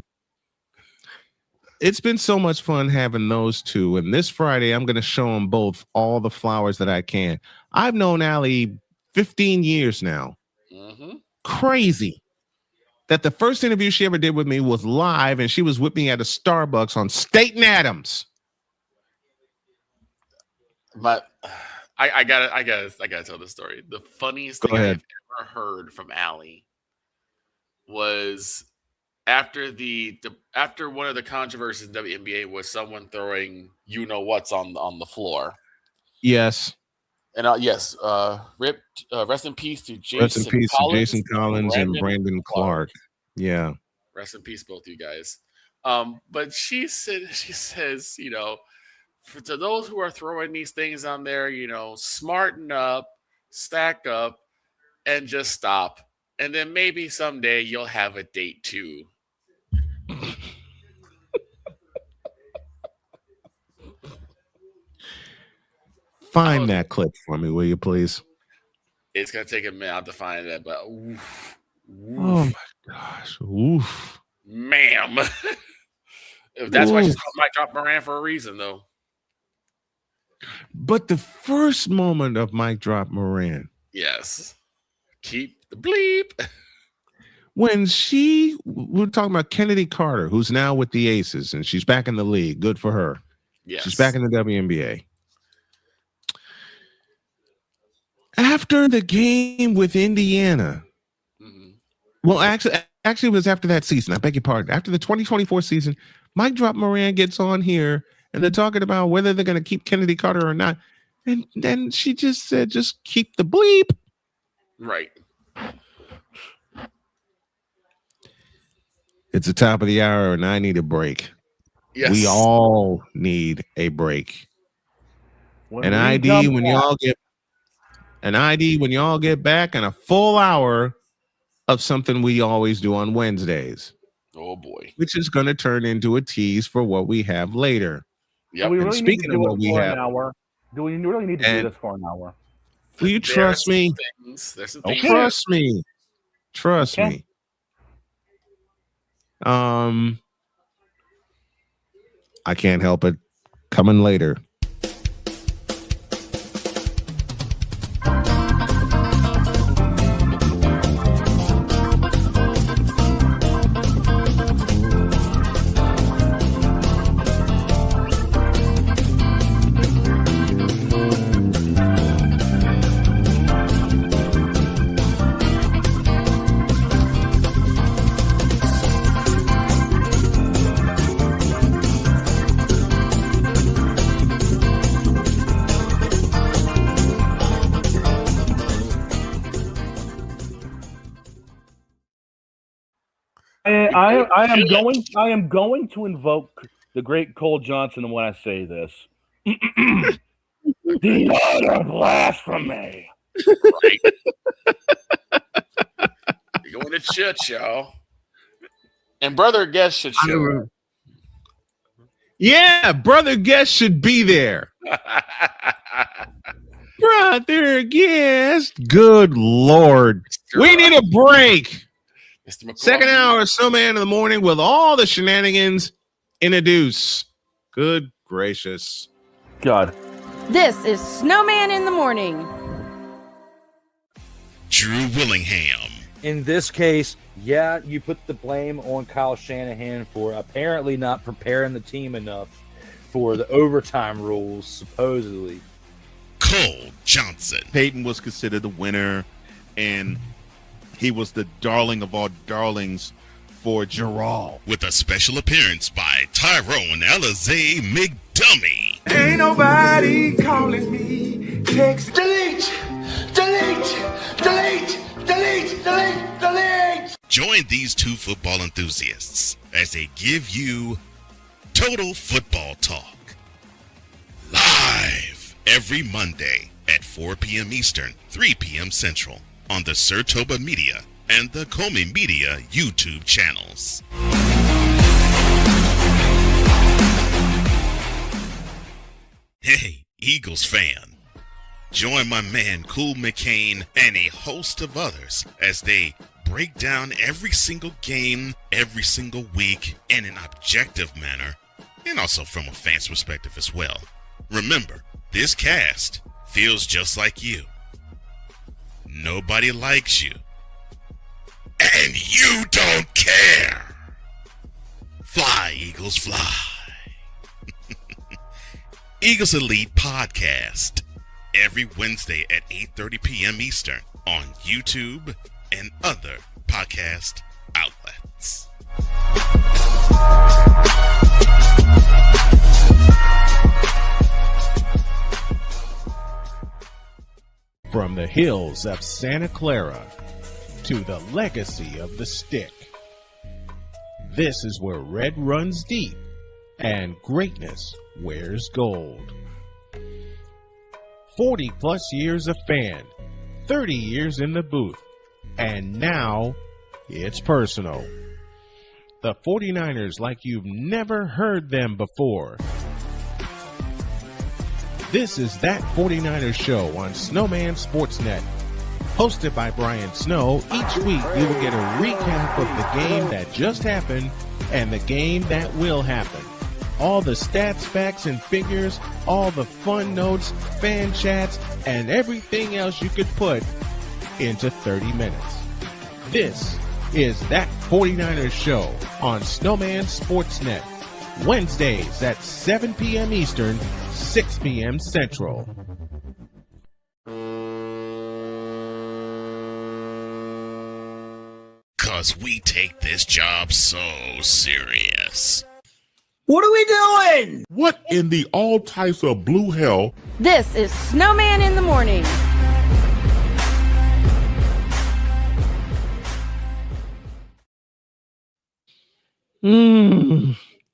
Speaker 2: It's been so much fun having those two. And this Friday, I'm going to show them both all the flowers that I can. I've known Allie 15 years now.
Speaker 6: Mm-hmm.
Speaker 2: Crazy that the first interview she ever did with me was live, and she was with me at a Starbucks on State and Adams.
Speaker 6: But I gotta tell this story. The funniest thing I've ever heard from Allie was after after one of the controversies in WNBA was someone throwing what's on the floor.
Speaker 2: Yes.
Speaker 6: And yes, rest in peace to Jason
Speaker 2: Rest in peace
Speaker 6: Collins,
Speaker 2: to Jason Collins and Brandon Clark. Yeah.
Speaker 6: Rest in peace, both of you guys. But she says, to those who are throwing these things on there, smarten up, stack up, and just stop. And then maybe someday you'll have a date too.
Speaker 2: Find that clip for me, will you please?
Speaker 6: It's gonna take a minute to find that, but oof.
Speaker 2: Oh my gosh. Oof.
Speaker 6: Ma'am. That's why she's called Mike Drop Moran for a reason, though.
Speaker 2: But the first moment of Mike Drop Moran.
Speaker 6: Yes. Keep the bleep.
Speaker 2: When we're talking about Kennedy Carter, who's now with the Aces, and she's back in the league. Good for her.
Speaker 6: Yes.
Speaker 2: She's back in the WNBA. After the game with Indiana, well, actually, it was after that season. I beg your pardon. After the 2024 season, Mike Drop Moran gets on here, and they're talking about whether they're going to keep Kennedy Carter or not. And then she just said, just keep the bleep.
Speaker 6: Right.
Speaker 2: It's the top of the hour, and I need a break.
Speaker 6: Yes.
Speaker 2: We all need a break. An ID when y'all get back, and a full hour of something we always do on Wednesdays.
Speaker 6: Oh boy.
Speaker 2: Which is going to turn into a tease for what we have later.
Speaker 1: Yeah, we really need to do it for an hour. Do we really need to do this for an hour?
Speaker 2: Will you trust me? Trust me. Trust me. I can't help it. Coming later.
Speaker 1: I am going to invoke the great Cole Johnson when I say this. The utter blasphemy.
Speaker 6: Right. You're going to church, y'all. And brother guest should show.
Speaker 2: Yeah, brother guest should be there. Brother guest. Good Lord. We need a break. Second hour of Snowman in the morning with all the shenanigans introduce. Good gracious.
Speaker 1: God.
Speaker 4: This is Snowman in the morning.
Speaker 7: Drew Willingham.
Speaker 14: In this case, yeah, you put the blame on Kyle Shanahan for apparently not preparing the team enough for the overtime rules, supposedly.
Speaker 7: Cole Johnson.
Speaker 15: Peyton was considered the winner, and he was the darling of all darlings for Gerald.
Speaker 7: With a special appearance by Tyrone Alizé McDummy.
Speaker 12: Ain't nobody calling me. Text. Delete.
Speaker 7: Join these two football enthusiasts as they give you Total Football Talk. Live every Monday at 4 p.m. Eastern, 3 p.m. Central on the Sertoba Media and the Comey Media YouTube channels. Hey, Eagles fan. Join my man Cool McCain and a host of others as they break down every single game, every single week in an objective manner, and also from a fan's perspective as well. Remember, this cast feels just like you. Nobody likes you. And you don't care. Fly, Eagles, fly. Eagles Elite Podcast. Every Wednesday at 8:30 p.m. Eastern on YouTube and other podcast outlets.
Speaker 16: From the hills of Santa Clara to the legacy of the stick, this is where red runs deep and greatness wears gold. 40 plus years of fan, 30 years in the booth, and now it's personal. The 49ers like you've never heard them before. This is That 49ers Show on Snowman Sportsnet. Hosted by Brian Snow, each week you will get a recap of the game that just happened and the game that will happen. All the stats, facts, and figures, all the fun notes, fan chats, and everything else you could put into 30 minutes. This is That 49ers Show on Snowman Sportsnet. Wednesdays at 7 p.m. Eastern, 6 p.m. Central.
Speaker 7: Cause we take this job so serious.
Speaker 12: What are we doing?
Speaker 8: What in the all types of blue hell?
Speaker 4: This is Snowman in the morning.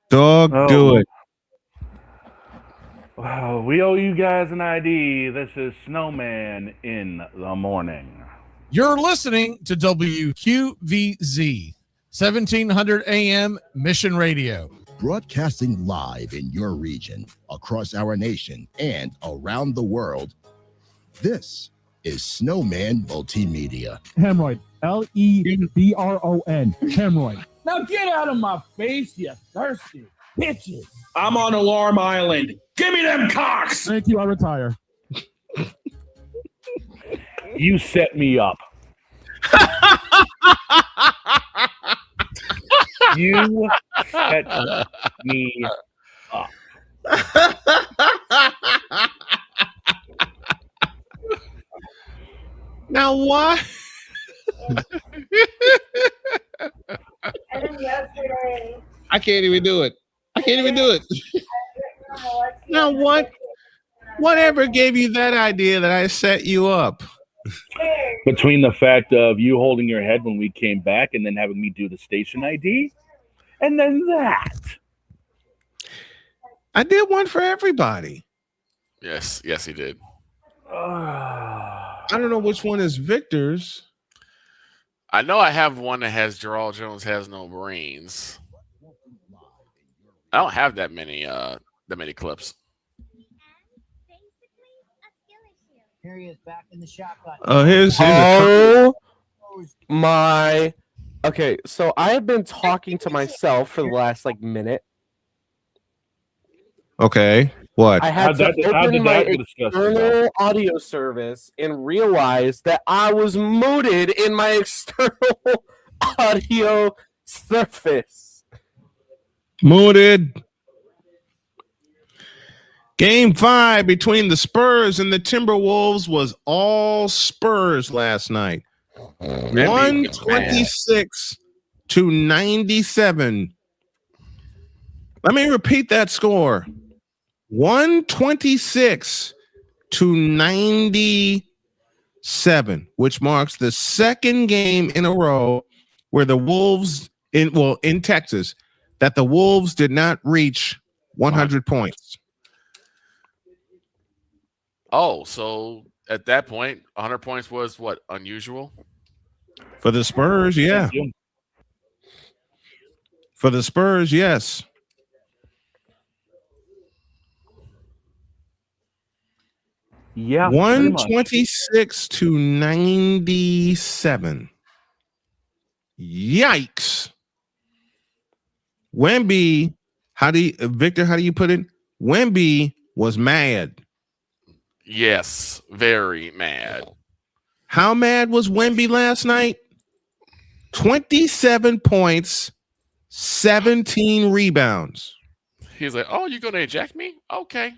Speaker 2: Dog, do it.
Speaker 1: Wow, we owe you guys an ID. This is Snowman in the morning.
Speaker 17: You're listening to WQVZ, 1700 AM Mission Radio.
Speaker 18: Broadcasting live in your region, across our nation, and around the world. This is Snowman Multimedia.
Speaker 19: Hemorrhoid. Lebron. Hemorrhoid. Now get out of my face, you thirsty bitches.
Speaker 13: I'm on Alarm Island. Give me them cocks.
Speaker 19: Thank you. I retire.
Speaker 1: You set me up. You set me up.
Speaker 2: Now what? I can't even do it. Now what? Whatever gave you that idea that I set you up?
Speaker 1: Between the fact of you holding your head when we came back and then having me do the station ID, and then that.
Speaker 2: I did one for everybody.
Speaker 6: Yes, he did.
Speaker 2: I don't know which one is Victor's.
Speaker 6: I know I have one that has Jarrell Jones has no brains. I don't have that many clips.
Speaker 20: Here he is back in the shotgun.
Speaker 2: Here's
Speaker 21: oh my. Okay, so I have been talking to myself for the last minute.
Speaker 2: Okay, what?
Speaker 21: I had to open my external audio service and realize that I was muted in my external audio surface.
Speaker 2: Muted. Game 5 between the Spurs and the Timberwolves was all Spurs last night. 126-97. Let me repeat that score. 126-97, which marks the second game in a row where the Wolves in Texas that the Wolves did not reach 100 points.
Speaker 6: Oh, so at that point, 100 points was what? Unusual?
Speaker 2: For the Spurs, yeah. For the Spurs, yes.
Speaker 1: Yeah.
Speaker 2: 126-97. Yikes. Wemby, Victor, how do you put it? Wemby was mad.
Speaker 6: Yes, very mad.
Speaker 2: How mad was Wemby last night? 27 points, 17 rebounds.
Speaker 6: He's like, oh, you're going to eject me? Okay.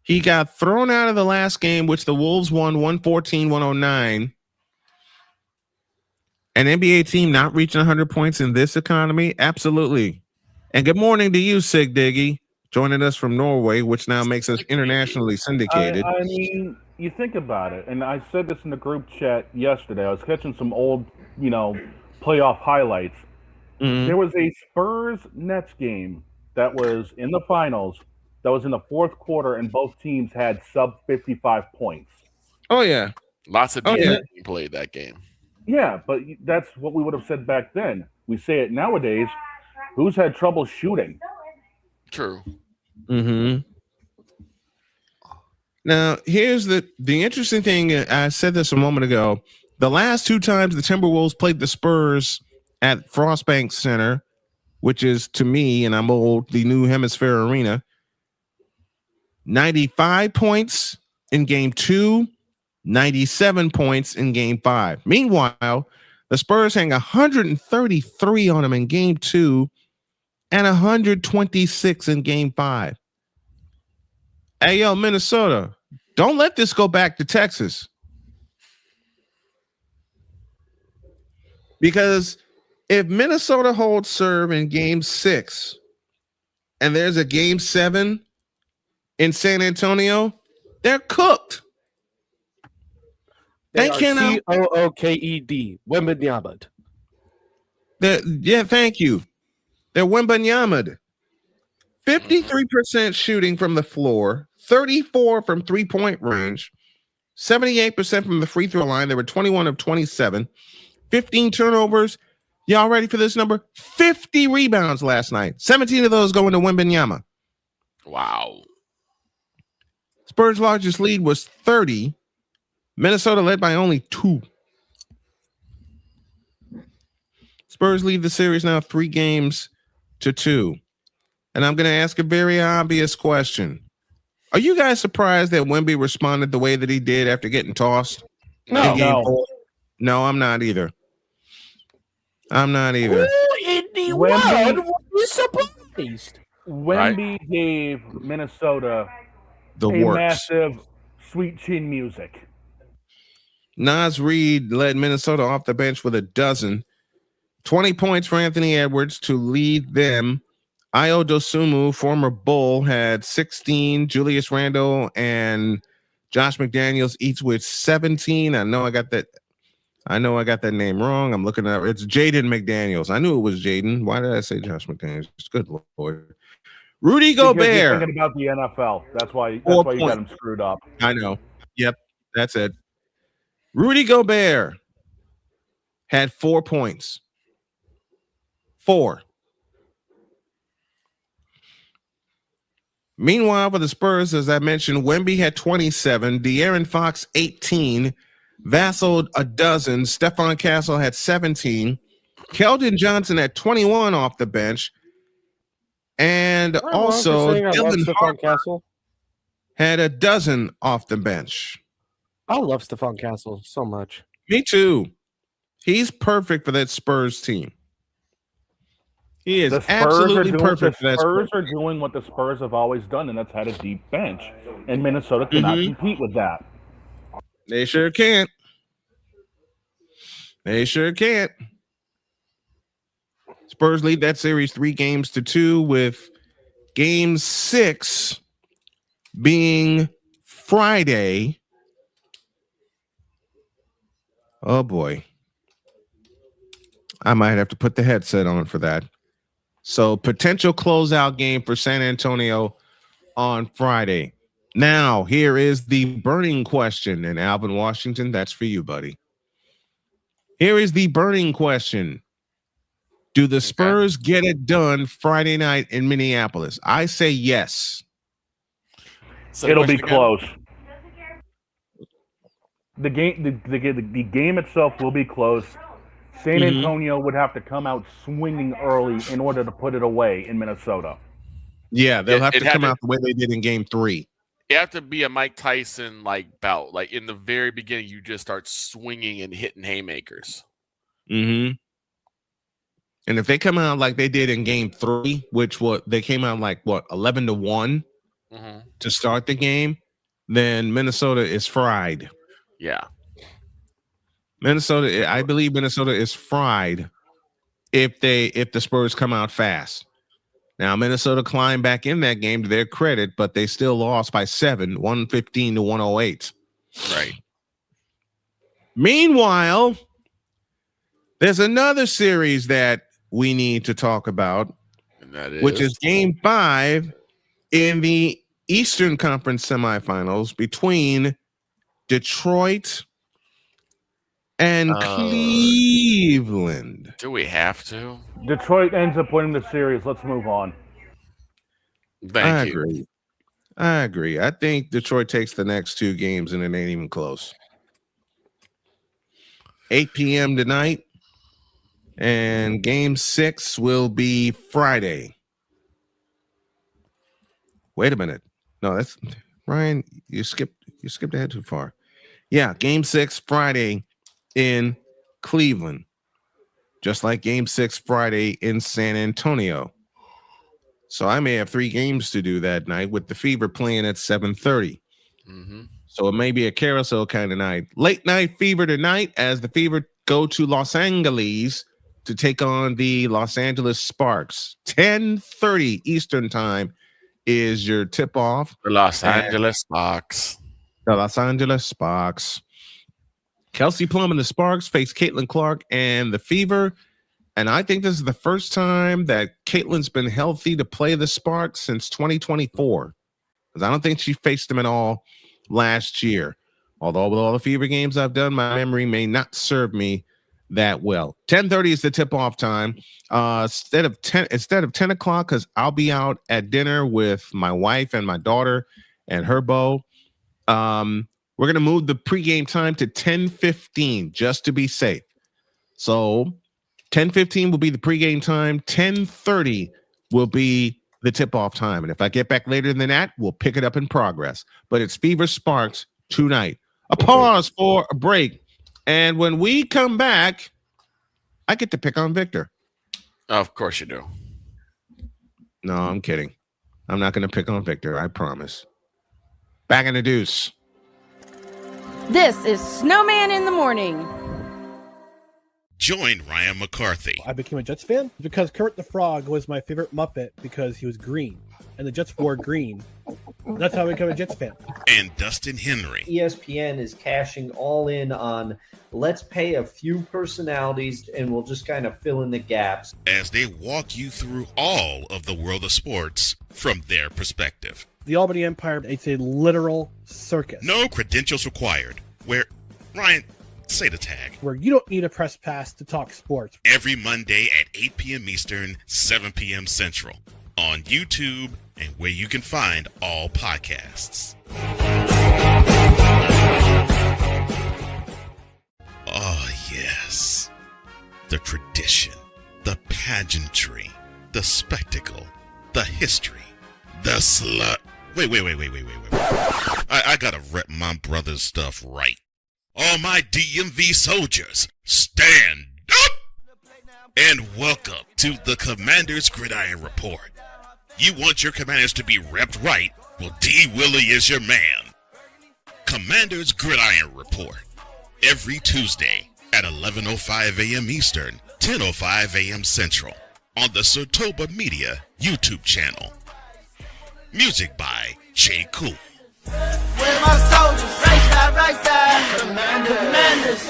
Speaker 2: He got thrown out of the last game, which the Wolves won 114-109. An NBA team not reaching 100 points in this economy? Absolutely. And good morning to you, Sig Diggy, joining us from Norway, which now makes us internationally syndicated.
Speaker 1: I mean, you think about it, and I said this in the group chat yesterday. I was catching some old, playoff highlights.
Speaker 2: Mm-hmm.
Speaker 1: There was a Spurs-Nets game that was in the finals, that was in the fourth quarter, and both teams had sub 55 points.
Speaker 2: Oh, yeah.
Speaker 6: Lots of defense played that game.
Speaker 1: Yeah, but that's what we would have said back then. We say it nowadays. Who's had trouble shooting?
Speaker 6: True.
Speaker 2: Mm-hmm. Now, here's the interesting thing. I said this a moment ago. The last two times the Timberwolves played the Spurs at Frostbank Center, which is, to me, and I'm old, the new Hemisphere Arena, 95 points in Game 2, 97 points in Game 5. Meanwhile, the Spurs hang 133 on them in Game 2 and 126 in Game 5. Hey, yo, Minnesota, don't let this go back to Texas. Because if Minnesota holds serve in Game 6 and there's a Game 7 in San Antonio, they're cooked.
Speaker 21: They cannot. Cooked. Wembanyama.
Speaker 2: Yeah, thank you. They're Wembanyama. 53% shooting from the floor, 34 from three-point range, 78% from the free throw line. They were 21 of 27, 15 turnovers. Y'all ready for this number? 50 rebounds last night. 17 of those going to Wembanyama.
Speaker 6: Wow.
Speaker 2: Spurs' largest lead was 30. Minnesota led by only 2. Spurs lead the series now 3-2. And I'm going to ask a very obvious question. Are you guys surprised that Wemby responded the way that he did after getting tossed?
Speaker 1: No.
Speaker 2: No, I'm not either. Who
Speaker 21: in the world was surprised?
Speaker 1: Wemby gave Minnesota
Speaker 2: the
Speaker 1: a
Speaker 2: works.
Speaker 1: Massive sweet chin music.
Speaker 2: Naz Reid led Minnesota off the bench with a dozen. 20 points for Anthony Edwards to lead them. Ayo Dosunmu, former Bull, had 16. Julius Randle and Josh McDaniels each with 17. I know I got that name wrong. I'm looking at it's Jaden McDaniels. I knew it was Jaden. Why did I say Josh McDaniels? Good Lord. Rudy
Speaker 1: Because
Speaker 2: Gobert.
Speaker 1: you're thinking about the NFL. That's why you got him screwed up.
Speaker 2: I know. Yep, that's it. Rudy Gobert had 4 points. 4. Meanwhile, for the Spurs, as I mentioned, Wemby had 27, De'Aaron Fox 18, Vassell a dozen, Stephon Castle had 17, Keldon Johnson had 21 off the bench, and also Dylan
Speaker 21: Stephon Castle.
Speaker 2: Had a dozen off the bench.
Speaker 21: I love Stephon Castle so much.
Speaker 2: Me too. He's perfect for that Spurs team. He is absolutely perfect for that
Speaker 1: Spurs are doing what the Spurs have always done, and that's had a deep bench. And Minnesota cannot compete with that.
Speaker 2: They sure can't. They sure can't. Spurs lead that series 3-2, with game 6 being Friday. Oh boy. I might have to put the headset on for that. So potential closeout game for San Antonio on Friday. Now, here is the burning question. And Alvin Washington, that's for you, buddy. Here is the burning question. Do the Spurs get it done Friday night in Minneapolis? I say yes.
Speaker 1: It'll be close. The game itself will be close. San Antonio would have to come out swinging early in order to put it away in Minnesota.
Speaker 2: Yeah, they'll have to come out the way they did in game 3.
Speaker 6: You have to be a Mike Tyson bout. Like in the very beginning, you just start swinging and hitting haymakers.
Speaker 2: Mm-hmm. And if they come out like they did in game 3, which they came out 11-1 to start the game, then Minnesota is fried.
Speaker 6: Yeah.
Speaker 2: I believe Minnesota is fried if the Spurs come out fast. Now, Minnesota climbed back in that game to their credit, but they still lost by 7, 115-108.
Speaker 6: Right.
Speaker 2: Meanwhile, there's another series that we need to talk about,
Speaker 6: and that is?
Speaker 2: which is game 5 in the Eastern Conference semifinals between Detroit and Cleveland.
Speaker 6: Do we have to?
Speaker 1: Detroit ends up winning the series. Let's move on.
Speaker 2: I agree. I think Detroit takes the next 2 games and it ain't even close. 8 p.m. tonight, and game 6 will be Friday. Wait a minute. No, that's Ryan. You skipped ahead too far. Yeah, game 6 Friday in Cleveland, just like game 6 Friday in San Antonio. So I may have 3 games to do that night with the Fever playing at 7:30. So it may be a carousel kind of night. Late night Fever tonight as the Fever go to Los Angeles to take on the Los Angeles Sparks. 10:30 Eastern time is your tip-off.
Speaker 6: The Los Angeles Sparks.
Speaker 2: The Los Angeles Sparks. Kelsey Plum and the Sparks face Caitlin Clark and the Fever. And I think this is the first time that Caitlin's been healthy to play the Sparks since 2024. Because I don't think she faced them at all last year. Although with all the Fever games I've done, my memory may not serve me that well. 10:30 is the tip-off time. Instead of 10 o'clock, because I'll be out at dinner with my wife and my daughter and her beau. We're going to move the pregame time to 10:15 just to be safe. So 10:15 will be the pregame time. 10:30 will be the tip-off time. And if I get back later than that, we'll pick it up in progress. But it's Fever Sparks tonight. A pause for a break. And when we come back, I get to pick on Victor.
Speaker 6: Of course you do.
Speaker 2: No, I'm kidding. I'm not going to pick on Victor. I promise. Back in the deuce.
Speaker 4: This is Snowman in the Morning.
Speaker 7: Join Ryan McCarthy.
Speaker 10: I became a Jets fan because Kurt the Frog was my favorite Muppet because he was green, and the Jets wore green, That's how I become a Jets fan.
Speaker 7: And Dustin Henry.
Speaker 11: ESPN is cashing all in on let's pay a few personalities and we'll just kind of fill in the gaps.
Speaker 7: As they walk you through all of the world of sports from their perspective.
Speaker 10: The Albany Empire, it's a literal circus.
Speaker 7: No credentials required. Where, Ryan, say the tag.
Speaker 10: Where you don't need a press pass to talk sports.
Speaker 7: Every Monday at 8 p.m. Eastern, 7 p.m. Central. On YouTube and where you can find all podcasts. Oh, yes. The tradition, the pageantry, the spectacle, the history, the slut. Wait. I gotta rep my brother's stuff right. All my DMV soldiers, stand up! And welcome to the Commander's Gridiron Report. You want your commanders to be repped right? Well, D. Willie is your man. Commander's Gridiron Report. Every Tuesday at 11:05 a.m. Eastern, 10:05 a.m. Central. On the Sotoba Media YouTube channel. Music by J. Cool.
Speaker 12: Where my soldiers? Right side. Commanders.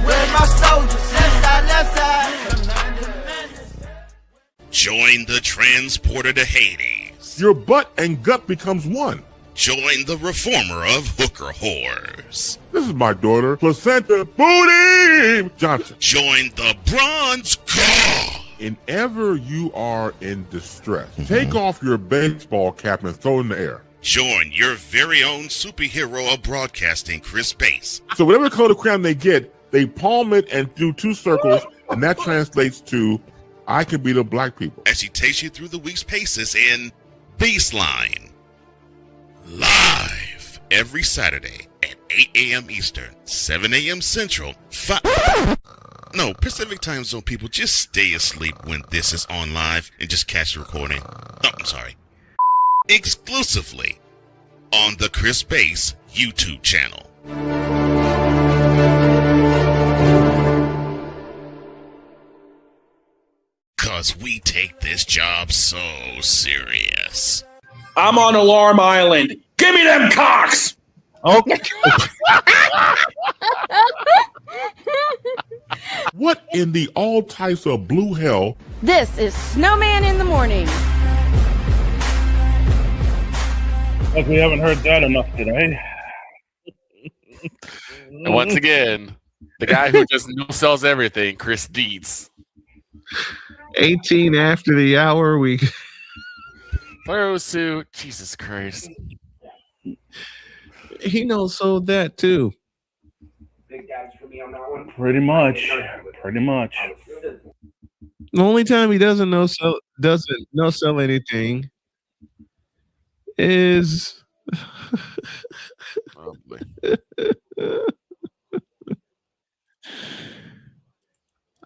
Speaker 12: Where my soldiers? Left side.
Speaker 7: Join the transporter to Hades.
Speaker 8: Your butt and gut becomes one.
Speaker 7: Join the reformer of hooker whores.
Speaker 8: This is my daughter, Placenta Booty Johnson.
Speaker 7: Join the bronze car.
Speaker 8: Whenever you are in distress, take off your baseball cap and throw it in the air.
Speaker 7: Join your very own superhero of broadcasting, Chris Bass.
Speaker 8: So whatever color crayon they get, they palm it and do two circles, and that translates to, I can be the black people.
Speaker 7: As he takes you through the week's paces in Baseline. Live every Saturday at 8 a.m. Eastern, 7 a.m. Central, No, Pacific Time Zone people, just stay asleep when this is on live and just catch the recording. Oh, I'm sorry. Exclusively on the Chris Bass YouTube channel. Cause we take this job so serious.
Speaker 13: I'm on Alarm Island. Give me them cocks!
Speaker 10: Okay.
Speaker 8: What in the all types of blue hell?
Speaker 4: This is Snowman in the morning.
Speaker 1: Like we haven't heard that enough today.
Speaker 6: And once again, the guy who just no-sells everything, Chris Dietz.
Speaker 2: 18 after the hour, we
Speaker 6: Faro suit. Jesus Christ.
Speaker 2: He knows sold that too.
Speaker 21: Big guys for me on that one.
Speaker 1: Pretty much.
Speaker 2: The only time he doesn't no sell anything is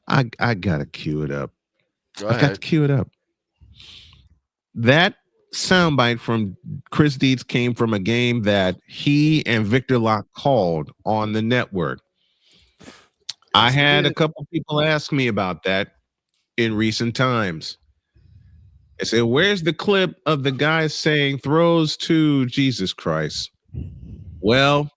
Speaker 2: I gotta cue it up. I got to cue it up. That soundbite from Chris Dietz came from a game that he and Victor Locke called on the network. I had a couple people ask me about that in recent times. I said, where's the clip of the guy saying throws to Jesus Christ? Well,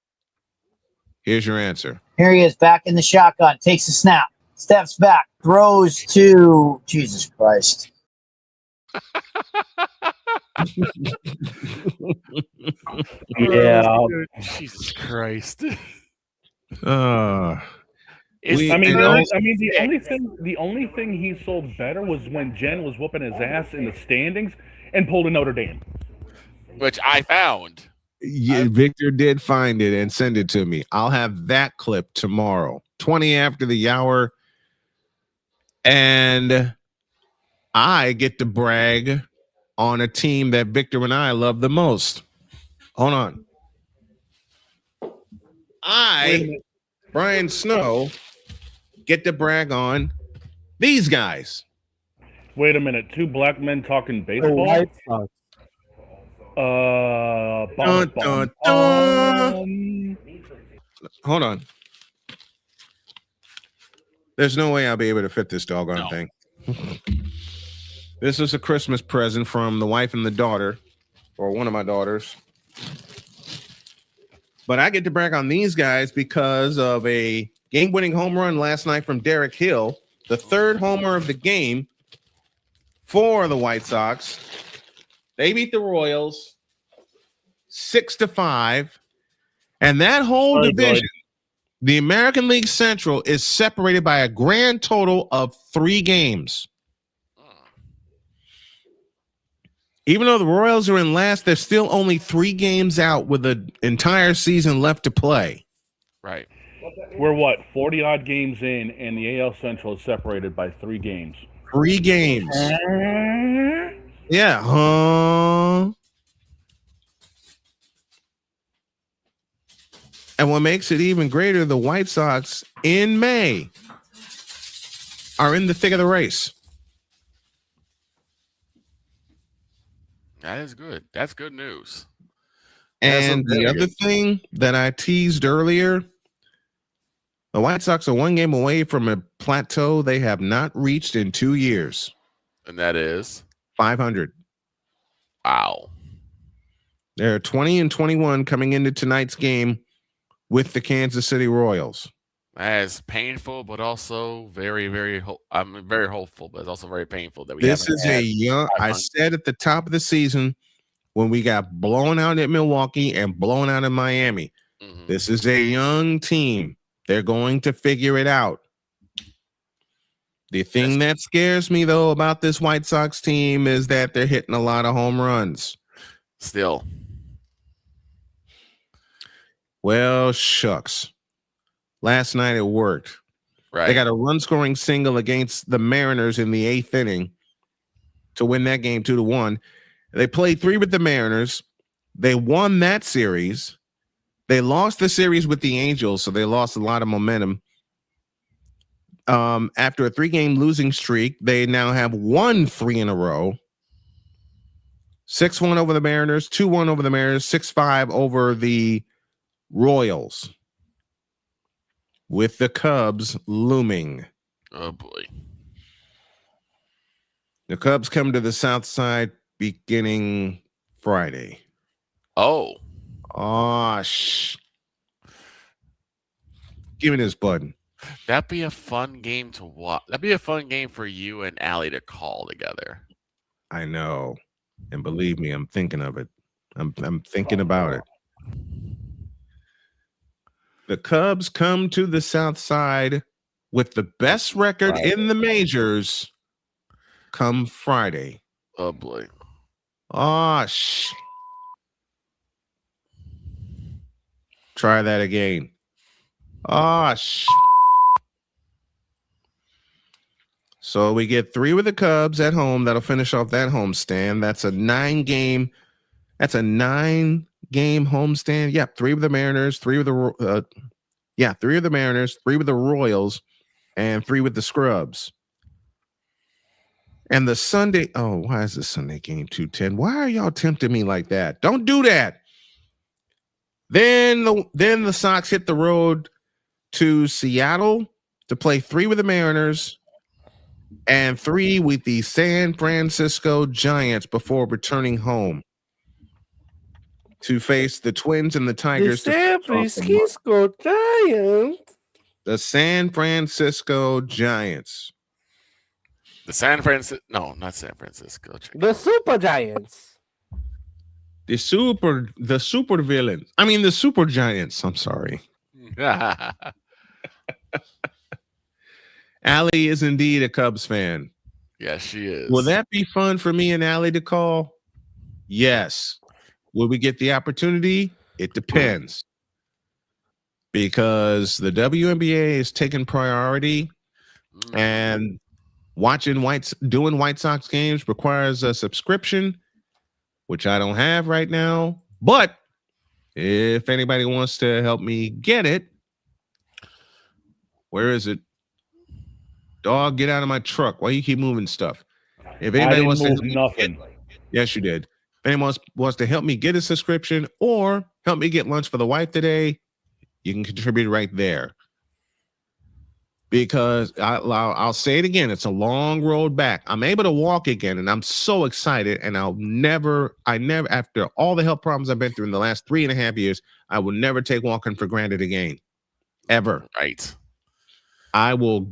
Speaker 2: here's your answer.
Speaker 20: Here he is back in the shotgun, takes a snap, steps back, throws to Jesus Christ.
Speaker 1: Yeah.
Speaker 6: Jesus Christ.
Speaker 1: The only thing he sold better was when Jen was whooping his ass in the standings and pulled a Notre Dame,
Speaker 6: which I found.
Speaker 2: Yeah, Victor did find it and send it to me. I'll have that clip tomorrow, 20 after the hour, and I get to brag on a team that Victor and I love the most. Hold on. Brian Snow, get to brag on these guys.
Speaker 1: Wait a minute. Two black men talking baseball?
Speaker 10: White Sox.
Speaker 2: Hold on. There's no way I'll be able to fit this doggone thing. This is a Christmas present from the wife and the daughter, or one of my daughters. But I get to brag on these guys because of a game-winning home run last night from Derek Hill, the third homer of the game for the White Sox. They beat the Royals 6-5, and that whole division, the American League Central, is separated by a grand total of 3 games. Even though the Royals are in last, they're still only 3 games out with the entire season left to play.
Speaker 6: Right.
Speaker 1: We're 40 odd games in, and the AL Central is separated by 3 games.
Speaker 2: 3 games. Yeah. And what makes it even greater, the White Sox in May are in the thick of the race.
Speaker 6: That is good. That's good news.
Speaker 2: And the other thing that I teased earlier, the White Sox are 1 game away from a plateau they have not reached in 2 years.
Speaker 6: And that is
Speaker 2: 500.
Speaker 6: Wow.
Speaker 2: They're 20-21 coming into tonight's game with the Kansas City Royals.
Speaker 6: That is painful, but also very, very. I'm very hopeful, but it's also very painful that we.
Speaker 2: This is a young. I said at the top of the season when we got blown out at Milwaukee and blown out in Miami.
Speaker 6: Mm-hmm.
Speaker 2: This is a young team. They're going to figure it out. The thing that scares me, though, about this White Sox team is that they're hitting a lot of home runs.
Speaker 6: Still.
Speaker 2: Well, shucks. Last night it worked.
Speaker 6: Right.
Speaker 2: They got a run-scoring single against the Mariners in the 8th inning to win that game 2-1. They played 3 with the Mariners. They won that series. They lost the series with the Angels, so they lost a lot of momentum. After a 3-game losing streak, they now have won 3 in a row. 6-1 over the Mariners, 2-1 over the Mariners, 6-5 over the Royals, with the Cubs looming.
Speaker 6: Oh, boy.
Speaker 2: The Cubs come to the South Side beginning Friday.
Speaker 6: Oh.
Speaker 2: Give me this button.
Speaker 6: That'd be a fun game to watch. That'd be a fun game for you and Allie to call together.
Speaker 2: I know. And believe me, I'm thinking of it. I'm thinking about it. The Cubs come to the South Side with the best record in the majors come Friday.
Speaker 6: Oh, boy.
Speaker 2: Try that again. So we get 3 with the Cubs at home. That'll finish off that homestand. That's a 9-game. That's a 9-game homestand. Yeah, 3 with the Mariners, 3 with the 3 with the Mariners, 3 with the Royals, and 3 with the Scrubs. And the Sunday, why is the Sunday game 2:10? Why are y'all tempting me like that? Don't do that. Then the Sox hit the road to Seattle to play 3 with the Mariners and 3 with the San Francisco Giants before returning home to face the Twins and the Tigers.
Speaker 21: The San Francisco Giants.
Speaker 2: The San Francisco Giants.
Speaker 6: The San Francisco. No, not San Francisco.
Speaker 21: The Super Giants.
Speaker 2: The super villains. I mean, the Super Giants. I'm sorry. Allie is indeed a Cubs fan.
Speaker 6: Yes, she is.
Speaker 2: Will that be fun for me and Allie to call? Yes. Will we get the opportunity? It depends. Because the WNBA is taking priority, and doing White Sox games requires a subscription, which I don't have right now. But if anybody wants to help me get it, where is it? Dog, get out of my truck. Why you keep moving stuff? If anybody wants to help
Speaker 1: nothing.
Speaker 2: Yes, you did. If anyone wants to help me get a subscription or help me get lunch for the wife today, you can contribute right there. because I'll say it again. It's a long road back. I'm able to walk again, and I'm so excited. And I never, after all the health problems I've been through in the last 3.5 years, I will never take walking for granted again, ever.
Speaker 6: Right.
Speaker 2: I will.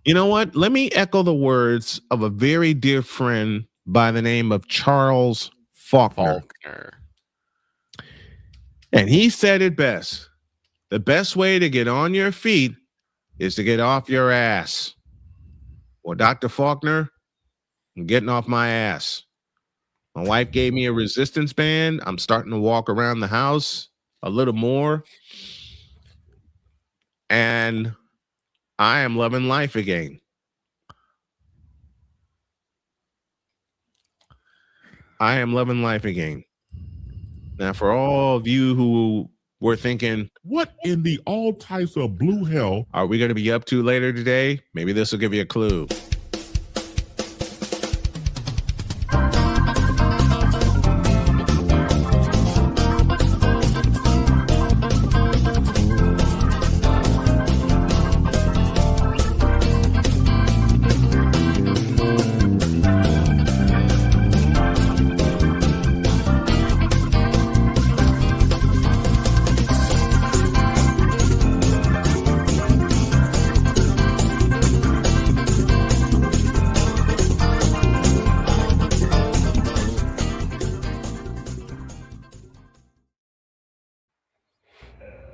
Speaker 2: You know what? Let me echo the words of a very dear friend by the name of Charles Faulkner. And he said it best. The best way to get on your feet is to get off your ass. Well, Dr. Faulkner, I'm getting off my ass. My wife gave me a resistance band. I'm starting to walk around the house a little more. And I am loving life again. I am loving life again. Now, for all of you who were thinking,
Speaker 8: what in the all types of blue hell
Speaker 2: are we going to be up to later today? Maybe this will give you a clue.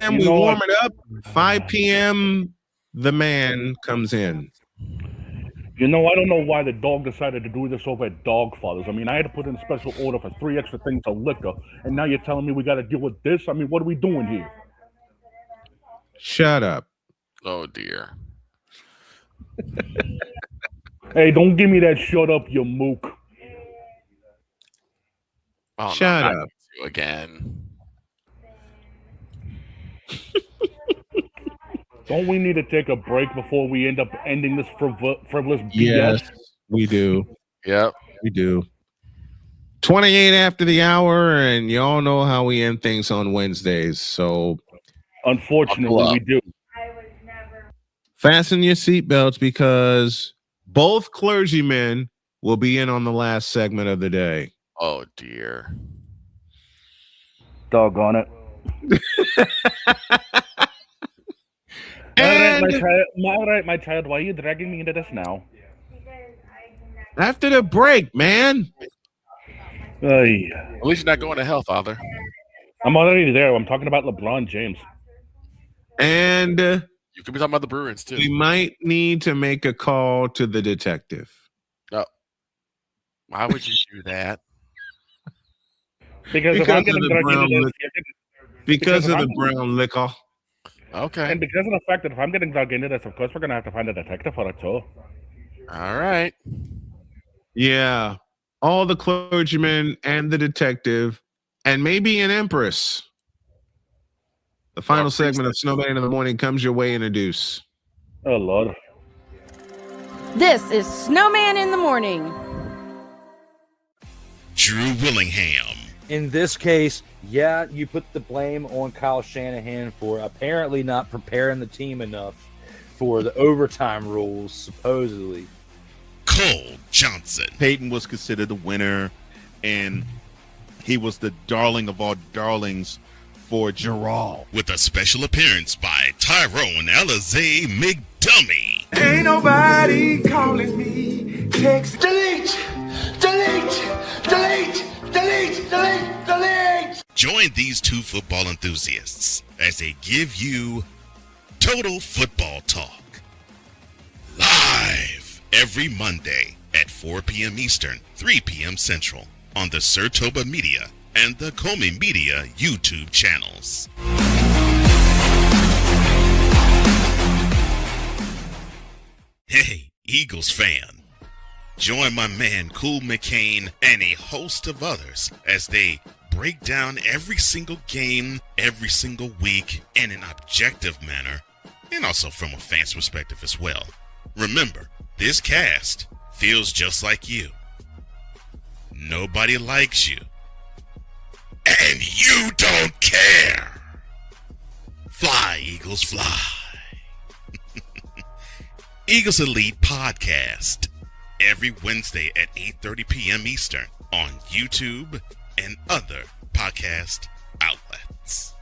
Speaker 2: And we warm it up. 5 p.m. the man comes in.
Speaker 1: You know, I don't know why the dog decided to do this over at Dog Fathers. I mean, I had to put in a special order for 3 extra things of liquor, and now you're telling me we got to deal with this? I mean, what are we doing here?
Speaker 2: Shut up.
Speaker 6: Oh, dear.
Speaker 1: Hey, don't give me that shut up, you mook.
Speaker 6: Oh,
Speaker 2: Shut
Speaker 6: no,
Speaker 2: up.
Speaker 6: You again.
Speaker 1: Don't we need to take a break before we end up ending this frivolous BS?
Speaker 2: Yes, we do.
Speaker 6: Yep.
Speaker 2: We do. 28 after the hour, and y'all know how we end things on Wednesdays. So,
Speaker 1: unfortunately, we do.
Speaker 2: Fasten your seatbelts because both clergymen will be in on the last segment of the day.
Speaker 6: Oh, dear.
Speaker 1: Doggone it. All right, my child, why are you dragging me into this now?
Speaker 2: After the break, man.
Speaker 6: At least you're not going to hell, Father.
Speaker 1: I'm already there. I'm talking about LeBron James.
Speaker 2: And
Speaker 6: you could be talking about the Bruins, too.
Speaker 2: We might need to make a call to the detective.
Speaker 6: Oh. Why would you do that?
Speaker 1: Because if I'm getting dragged into this...
Speaker 2: Because of the brown liquor.
Speaker 6: Okay.
Speaker 1: And because of the fact that if I'm getting dragged into this, of course we're going to have to find a detective for it, too.
Speaker 6: All right.
Speaker 2: Yeah. All the clergymen and the detective and maybe an empress. The final segment of Snowman in the Morning comes your way in a deuce.
Speaker 1: Oh, Lord.
Speaker 4: This is Snowman in the Morning.
Speaker 7: Drew Willingham.
Speaker 14: In this case, yeah, you put the blame on Kyle Shanahan for apparently not preparing the team enough for the overtime rules, supposedly.
Speaker 7: Cole Johnson.
Speaker 15: Peyton was considered the winner, and he was the darling of all darlings for Gerald.
Speaker 7: With a special appearance by Tyrone Alizé McDummy.
Speaker 12: Ain't nobody calling me. Text. Delete!
Speaker 7: Join these two football enthusiasts as they give you Total Football Talk. Live every Monday at 4 p.m. Eastern, 3 p.m. Central on the Sertoba Media and the Comey Media YouTube channels. Hey, Eagles fan. Join my man Cool McCain and a host of others as they break down every single game, every single week in an objective manner, and also from a fan's perspective as well. Remember, this cast feels just like you. Nobody likes you. And you don't care. Fly, Eagles, fly. Eagles Elite Podcast every Wednesday at 8:30 p.m. Eastern on YouTube and other podcast outlets.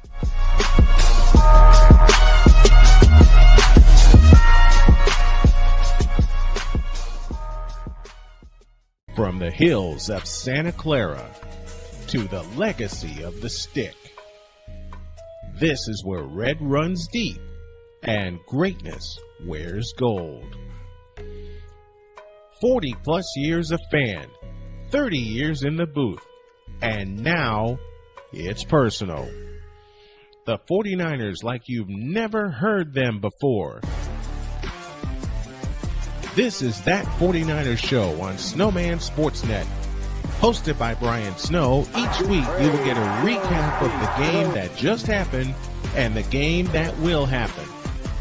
Speaker 16: From the hills of Santa Clara to the legacy of the stick, this is where red runs deep and greatness wears gold. 40 plus years of fan, 30 years in the booth, and now it's personal. The 49ers like you've never heard them before. This is That 49ers Show on Snowman Sportsnet. Hosted by Brian Snow, each week you will get a recap of the game that just happened and the game that will happen.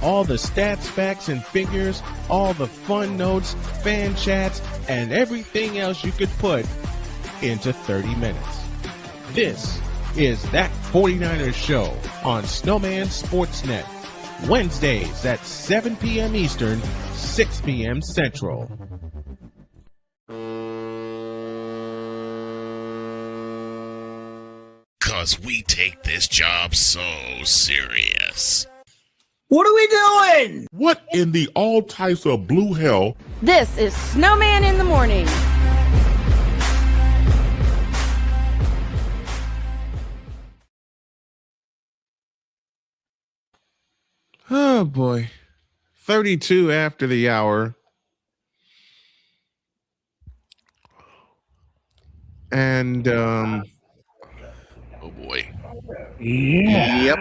Speaker 16: All the stats, facts, and figures, all the fun notes, fan chats, and everything else you could put into 30 minutes. This is That 49ers Show on Snowman Sportsnet. Wednesdays at 7 p.m. Eastern, 6 p.m. Central.
Speaker 7: Cause we take this job so serious.
Speaker 21: What are we doing?
Speaker 8: What in the all types of blue hell?
Speaker 4: This is Snowman in the Morning.
Speaker 2: Oh boy. 32 after the hour. And
Speaker 6: oh boy.
Speaker 1: Yeah.
Speaker 2: Yep.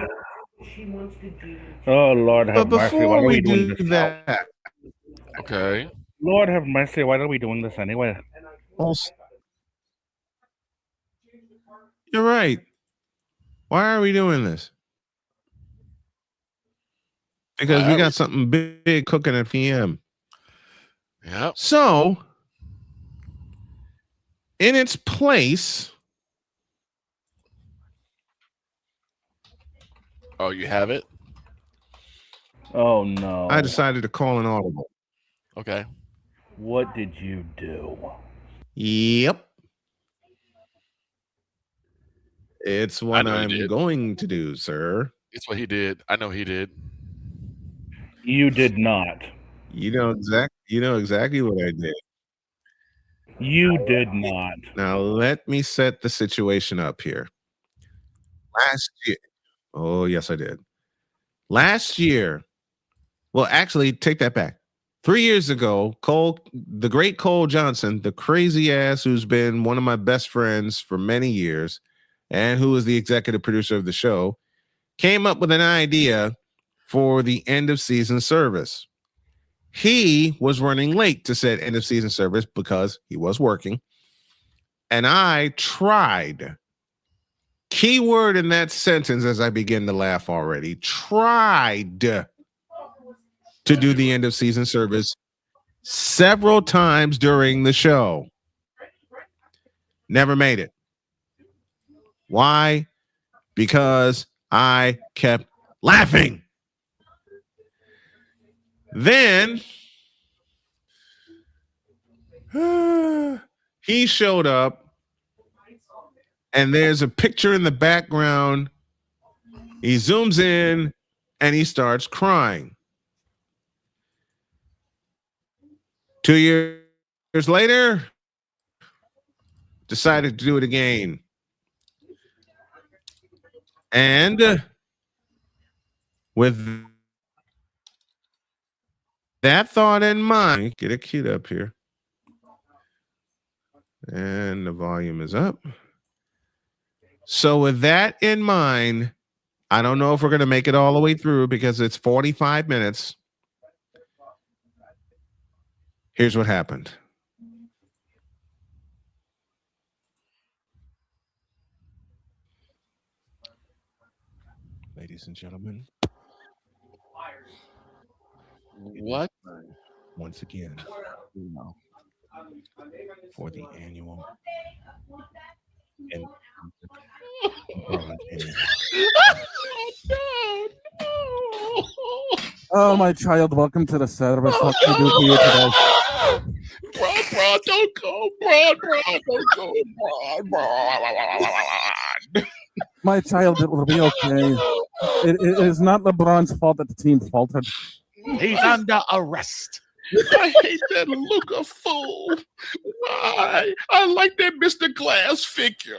Speaker 1: Oh Lord have
Speaker 2: But
Speaker 1: mercy. Why
Speaker 2: before
Speaker 1: are
Speaker 2: we
Speaker 1: we doing
Speaker 2: do
Speaker 1: this now?
Speaker 2: that,
Speaker 6: Okay.
Speaker 1: Lord have mercy. Why are we doing this anyway?
Speaker 2: you're right. Why are we doing this? Because we got something big cooking at PM.
Speaker 6: Yep.
Speaker 2: So, in its place.
Speaker 6: Oh, you have it?
Speaker 1: Oh no.
Speaker 2: I decided to call an audible.
Speaker 6: Okay.
Speaker 1: What did you do?
Speaker 2: Yep. It's what
Speaker 6: know he
Speaker 2: I'm
Speaker 6: did.
Speaker 2: going to do, sir.
Speaker 6: It's what he did. I know he did.
Speaker 1: You did not.
Speaker 2: You know exactly what I did.
Speaker 1: You did not.
Speaker 2: Now let me set the situation up here. Last year. Oh, yes, I did. Last year. Well, actually, take that back. 3 years ago, the great Cole Johnson, the crazy ass who's been one of my best friends for many years and who is the executive producer of the show, came up with an idea for the end of season service. He was running late to said end of season service because he was working. And I tried, keyword in that sentence as I begin to laugh already, tried to do the end of season service several times during the show. Never made it. Why? Because I kept laughing. Then he showed up and there's a picture in the background. He zooms in and he starts crying. 2 years later, decided to do it again. And with that thought in mind, get it queued up here. And the volume is up. So with that in mind, I don't know if we're going to make it all the way through because it's 45 minutes. Here's what happened. Ladies and gentlemen.
Speaker 6: What?
Speaker 16: Once again, for the annual and
Speaker 3: Oh, my child, welcome to the service. What can I do for you today?
Speaker 15: Bro, don't go, bro, don't go, bro.
Speaker 3: My child, it will be okay. It is not LeBron's fault that the team faltered.
Speaker 22: He's under arrest.
Speaker 15: I hate that Luka fool. Why? I like that Mr. Glass figure.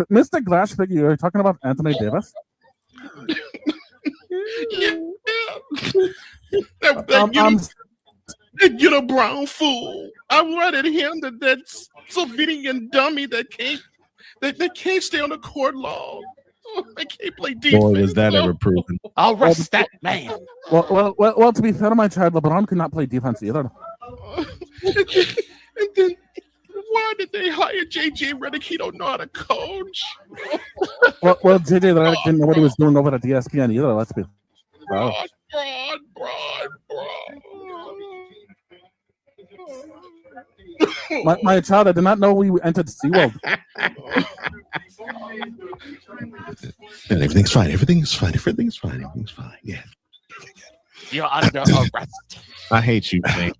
Speaker 3: Mr. Glass figure, you're talking about Anthony Davis?
Speaker 15: Yeah. That get a brown fool. I'm right at him that Slovenian dummy that can't stay on the court long. They can't play defense.
Speaker 16: Boy, was that ever proven.
Speaker 22: Arrest that man.
Speaker 3: Well, to be fair to my child, LeBron could not play defense either.
Speaker 15: And then why did they hire JJ Redick? He don't know how to coach.
Speaker 3: Well, JJ Redick didn't know what he was doing over at ESPN either. Let's be
Speaker 15: Broad.
Speaker 3: My child, I did not know we entered SeaWorld.
Speaker 16: And everything's fine. Everything's fine. Yeah.
Speaker 22: You're under arrest.
Speaker 16: I hate you, man.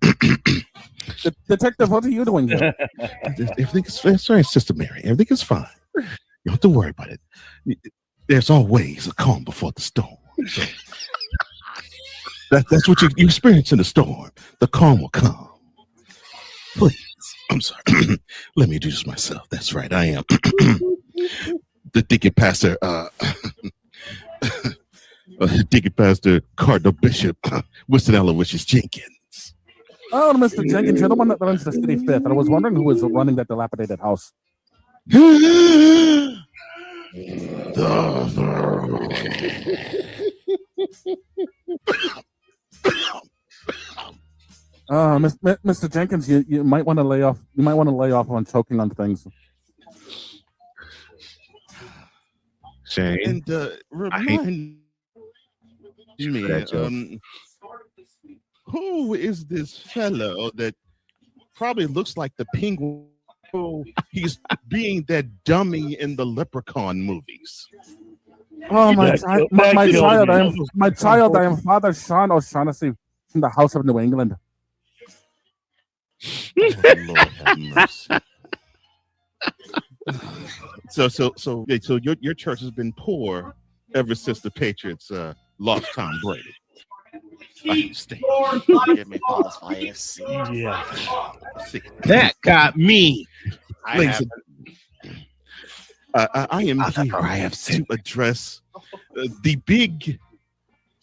Speaker 3: Detective, what are you doing here?
Speaker 16: Everything's sorry, Sister Mary. Everything is fine. You don't have to worry about it. There's always a calm before the storm. So that's what you experience in the storm. The calm will come. Please. I'm sorry. Let me do this myself. That's right. I am the deacon pastor, deacon pastor Cardinal Bishop Winston Aloysius Jenkins.
Speaker 3: Oh, Mr. Jenkins, you're the one that runs the city fifth. And I was wondering who was running that dilapidated house. Mr. Jenkins, you might want to lay off. You might want to lay off on choking on things.
Speaker 16: Shane,
Speaker 15: And remind me, who is this fellow that probably looks like the Penguin? He's being that dummy in the Leprechaun movies.
Speaker 3: Oh, my child! I am Father Sean O'Shaughnessy from the House of New England.
Speaker 15: Oh, Lord have mercy. So your church has been poor ever since the Patriots lost Tom Brady.
Speaker 22: Give me pause for a second.
Speaker 16: Yeah. That got me.
Speaker 15: I am here to address the big,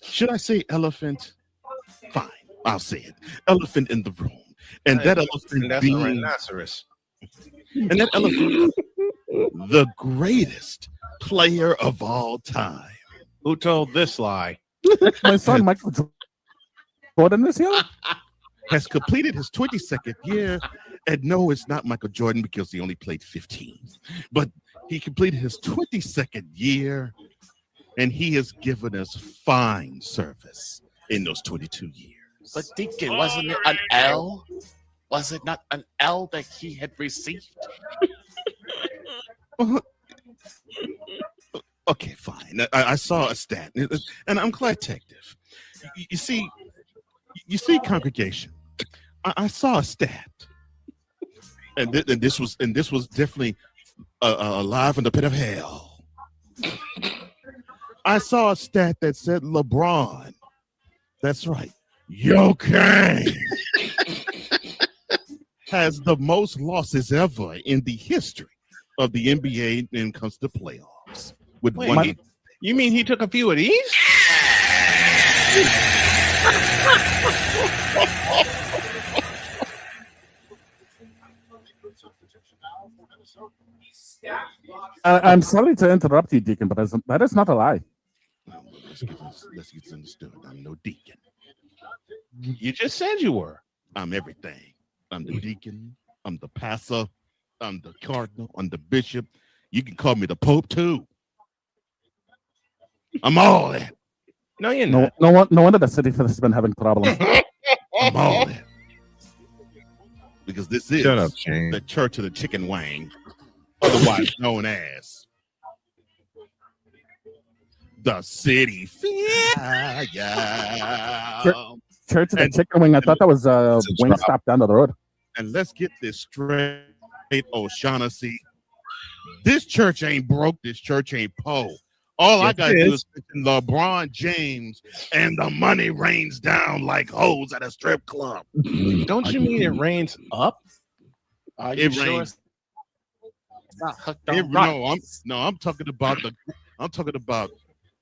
Speaker 15: should I say elephant? Fine, I'll say it. Elephant in the room. And that elephant being
Speaker 16: rhinoceros.
Speaker 15: And that elephant, the greatest player of all time.
Speaker 16: Who told this lie?
Speaker 3: My son, Michael Jordan, is here.
Speaker 15: Has completed his 22nd year. And no, it's not Michael Jordan because he only played 15. But he completed his 22nd year, and he has given us fine service in those 22 years.
Speaker 22: But Deacon, wasn't it an L? Was it not an L that he had received?
Speaker 15: Okay, fine. I saw a stat, and I'm glad, detective. You see, congregation. I saw a stat, and this was definitely alive in the pit of hell. I saw a stat that said LeBron. That's right. Kane has the most losses ever in the history of the NBA when it comes to playoffs. With
Speaker 16: You mean he took a few of these?
Speaker 3: I'm sorry to interrupt you, Deacon, but that is not a lie.
Speaker 15: Let's get this understood. I'm no deacon.
Speaker 16: You just said you were.
Speaker 15: I'm everything. I'm the deacon. I'm the pastor. I'm the cardinal. I'm the bishop. You can call me the Pope too. I'm all that.
Speaker 16: No, you're not.
Speaker 3: No wonder the city has been having problems.
Speaker 15: I'm all that. Because this is
Speaker 16: Shut up, Shane.
Speaker 15: the Church of the Chicken Wang, otherwise known as the city.
Speaker 3: Church of the Chicken Wing. I thought that was Wingstop down the road.
Speaker 15: And let's get this straight, O'Shaughnessy. This church ain't broke. This church ain't po. All I gotta do is mention LeBron James, and the money rains down like hose at a strip club.
Speaker 2: Don't you mean it rains up?
Speaker 22: Are you sure
Speaker 15: rains.
Speaker 22: it's not hooked on
Speaker 15: I'm talking about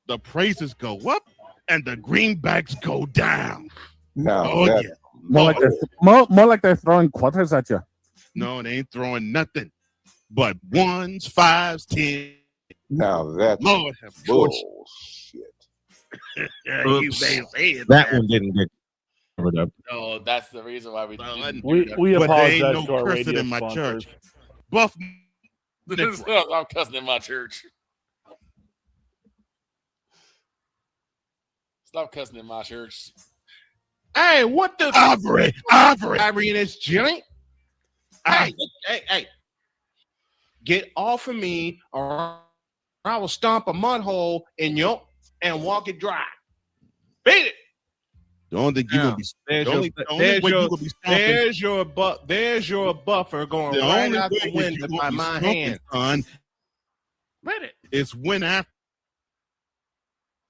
Speaker 15: the praises go up and the greenbacks go down.
Speaker 3: No, more like they're throwing quarters at you.
Speaker 15: No, they ain't throwing nothing but ones, fives, 10.
Speaker 5: Now that's
Speaker 15: Lord have
Speaker 5: bullshit.
Speaker 2: That one didn't get covered up.
Speaker 6: No, that's the reason why we
Speaker 1: we apologize
Speaker 15: no
Speaker 1: to our
Speaker 15: cursing
Speaker 1: radio
Speaker 15: in my
Speaker 1: sponsors.
Speaker 15: church. Buff.
Speaker 6: I'm cussing in my church. Stop cussing in my church.
Speaker 2: Hey, what the
Speaker 15: Aubrey
Speaker 2: in this joint? Hey, get off of me, or I will stomp a mud hole in your and walk it dry. Beat it.
Speaker 15: The only thing you're gonna be
Speaker 2: there's your buffer going
Speaker 15: the
Speaker 2: right
Speaker 15: only
Speaker 2: out
Speaker 15: way
Speaker 2: the
Speaker 15: you're
Speaker 2: window
Speaker 15: gonna
Speaker 2: by
Speaker 15: be
Speaker 2: my
Speaker 15: stomping,
Speaker 2: hand.
Speaker 15: son,
Speaker 6: Beat it.
Speaker 15: is when after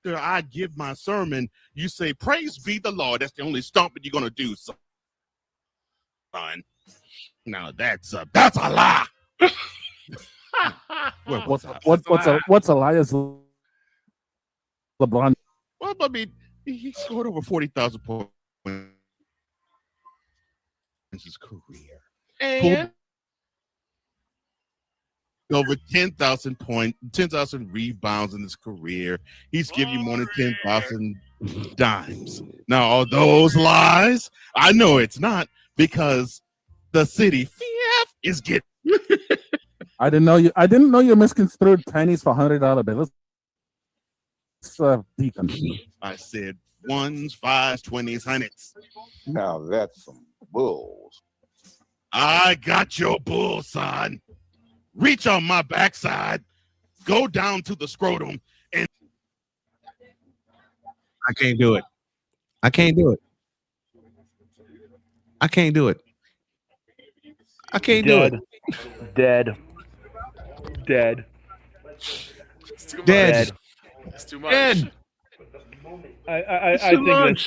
Speaker 15: I give my sermon, you say, "Praise be the Lord." That's the only stomping you're gonna do, son. Now that's a lie.
Speaker 3: What's Elias LeBron?
Speaker 15: Well, I mean, he scored over 40,000 points in his career.
Speaker 2: And
Speaker 15: over 10,000 rebounds in his career. He's giving you more than 10,000 dimes. Now, are those lies? I know it's not, because the city is getting.
Speaker 3: I didn't know you misconstrued pennies for $100 bills. Deacon.
Speaker 15: I said ones, fives, 20s, hundreds.
Speaker 5: Now that's some bulls.
Speaker 15: I got your bull, son. Reach on my backside, go down to the scrotum, and
Speaker 2: I can't do it. I can't do it. I can't do it. I can't do it.
Speaker 1: Dead.
Speaker 6: It's too
Speaker 2: Dead.
Speaker 6: much. It's too much.
Speaker 2: Dead.
Speaker 1: I think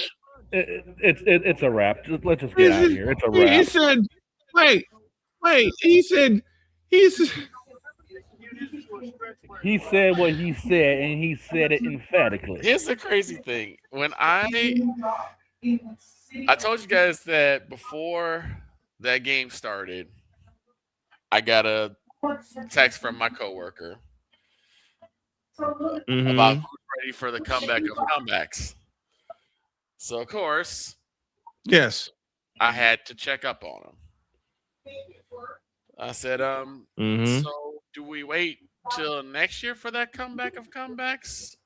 Speaker 1: it's a wrap. Let's just get out of here. It's a wrap.
Speaker 2: He said, wait. He said
Speaker 1: what he said, and he said it emphatically.
Speaker 6: Here's the crazy thing. When I told you guys that before that game started, I got a text from my coworker about who's ready for the comeback of comebacks. So of course,
Speaker 2: yes,
Speaker 6: I had to check up on him. I said, so do we wait till next year for that comeback of comebacks?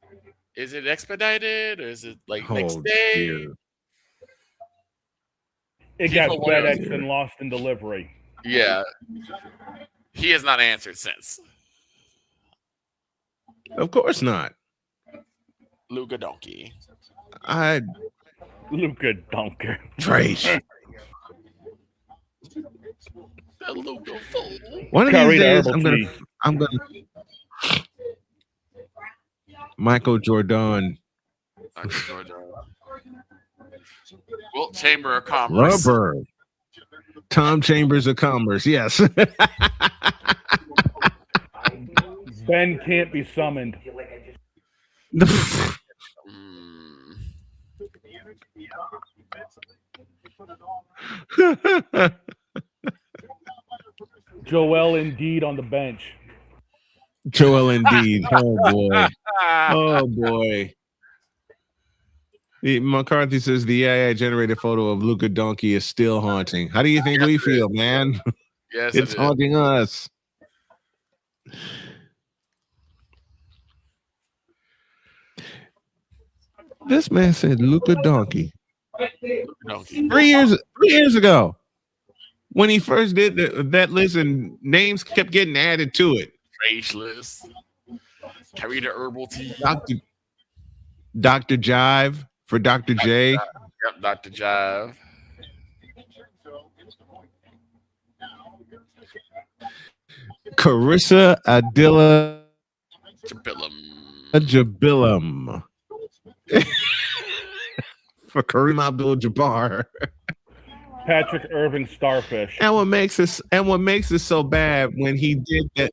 Speaker 6: Is it expedited, or is it like next day?
Speaker 2: Dear.
Speaker 1: It got FedEx and lost in delivery.
Speaker 6: Yeah. He has not answered since.
Speaker 2: Of course not.
Speaker 6: Luka Donkey.
Speaker 1: Luka Donker.
Speaker 2: Trace.
Speaker 6: That Luka fool.
Speaker 2: One of these days, I'm gonna Michael Jordan.
Speaker 6: Well, Chamber of Commerce.
Speaker 2: Rubber. Tom Chambers of Commerce. Yes.
Speaker 1: Ben can't be summoned. Joel Embiid on the bench.
Speaker 2: Joel Embiid. Oh boy. Oh boy. McCarthy says the AI generated photo of Luka Donkey is still haunting. How do you think we feel, man?
Speaker 6: Yes,
Speaker 2: it's haunting us. This man said Luka Donkey. 3 years ago, when he first did that list, and names kept getting added to it.
Speaker 6: Trace list. Carry the herbal tea.
Speaker 2: Dr. Jive for Dr. J.
Speaker 6: Yep, Dr. Jive.
Speaker 2: Carissa Adila
Speaker 6: Jabilum.
Speaker 2: for Kareem Abdul-Jabbar.
Speaker 1: Patrick Irving Starfish.
Speaker 2: And what makes it so bad when he did that?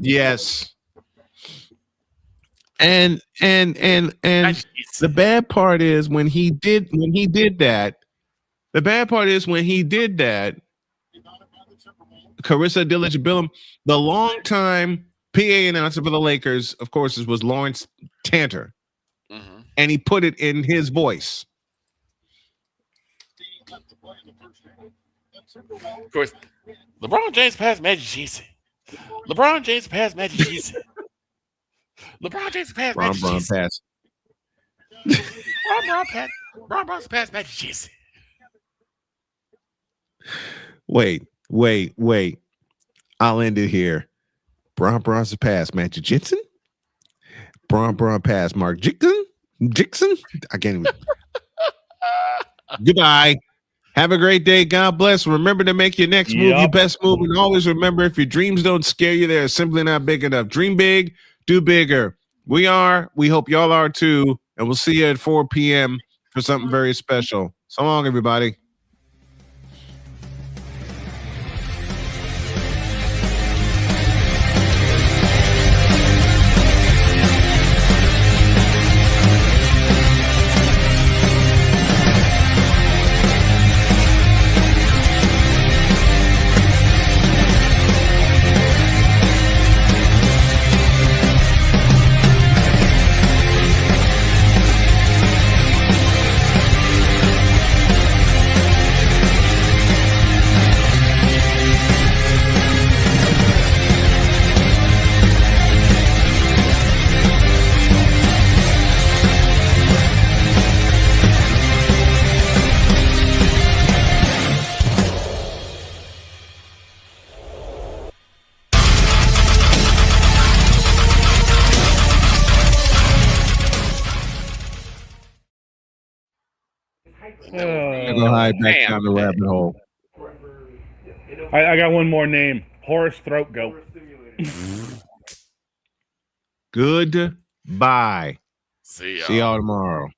Speaker 2: Yes. And the bad part is when he did that. The bad part is when he did that. Carissa Adila-Jabilum, the longtime PA announcer for the Lakers, of course, was Lawrence Tanter, and he put it in his voice.
Speaker 6: Of course, LeBron James passed Magic Johnson. LeBron James passed Magic Johnson. LeBron James passed Magic Johnson. Ron Bronx passed Magic Johnson.
Speaker 2: Wait. I'll end it here. Bron passed Magic Johnson. Bron passed Mark Dixon. I can't even. Goodbye. Have a great day. God bless. Remember to make your next move your best move. And always remember, if your dreams don't scare you, they're simply not big enough. Dream big, do bigger. We hope y'all are too. And we'll see you at 4 p.m. for something very special. So long, everybody. Go hide back down the rabbit hole.
Speaker 1: I got one more name. Horace Throat Goat.
Speaker 2: Goodbye.
Speaker 6: See
Speaker 2: y'all tomorrow.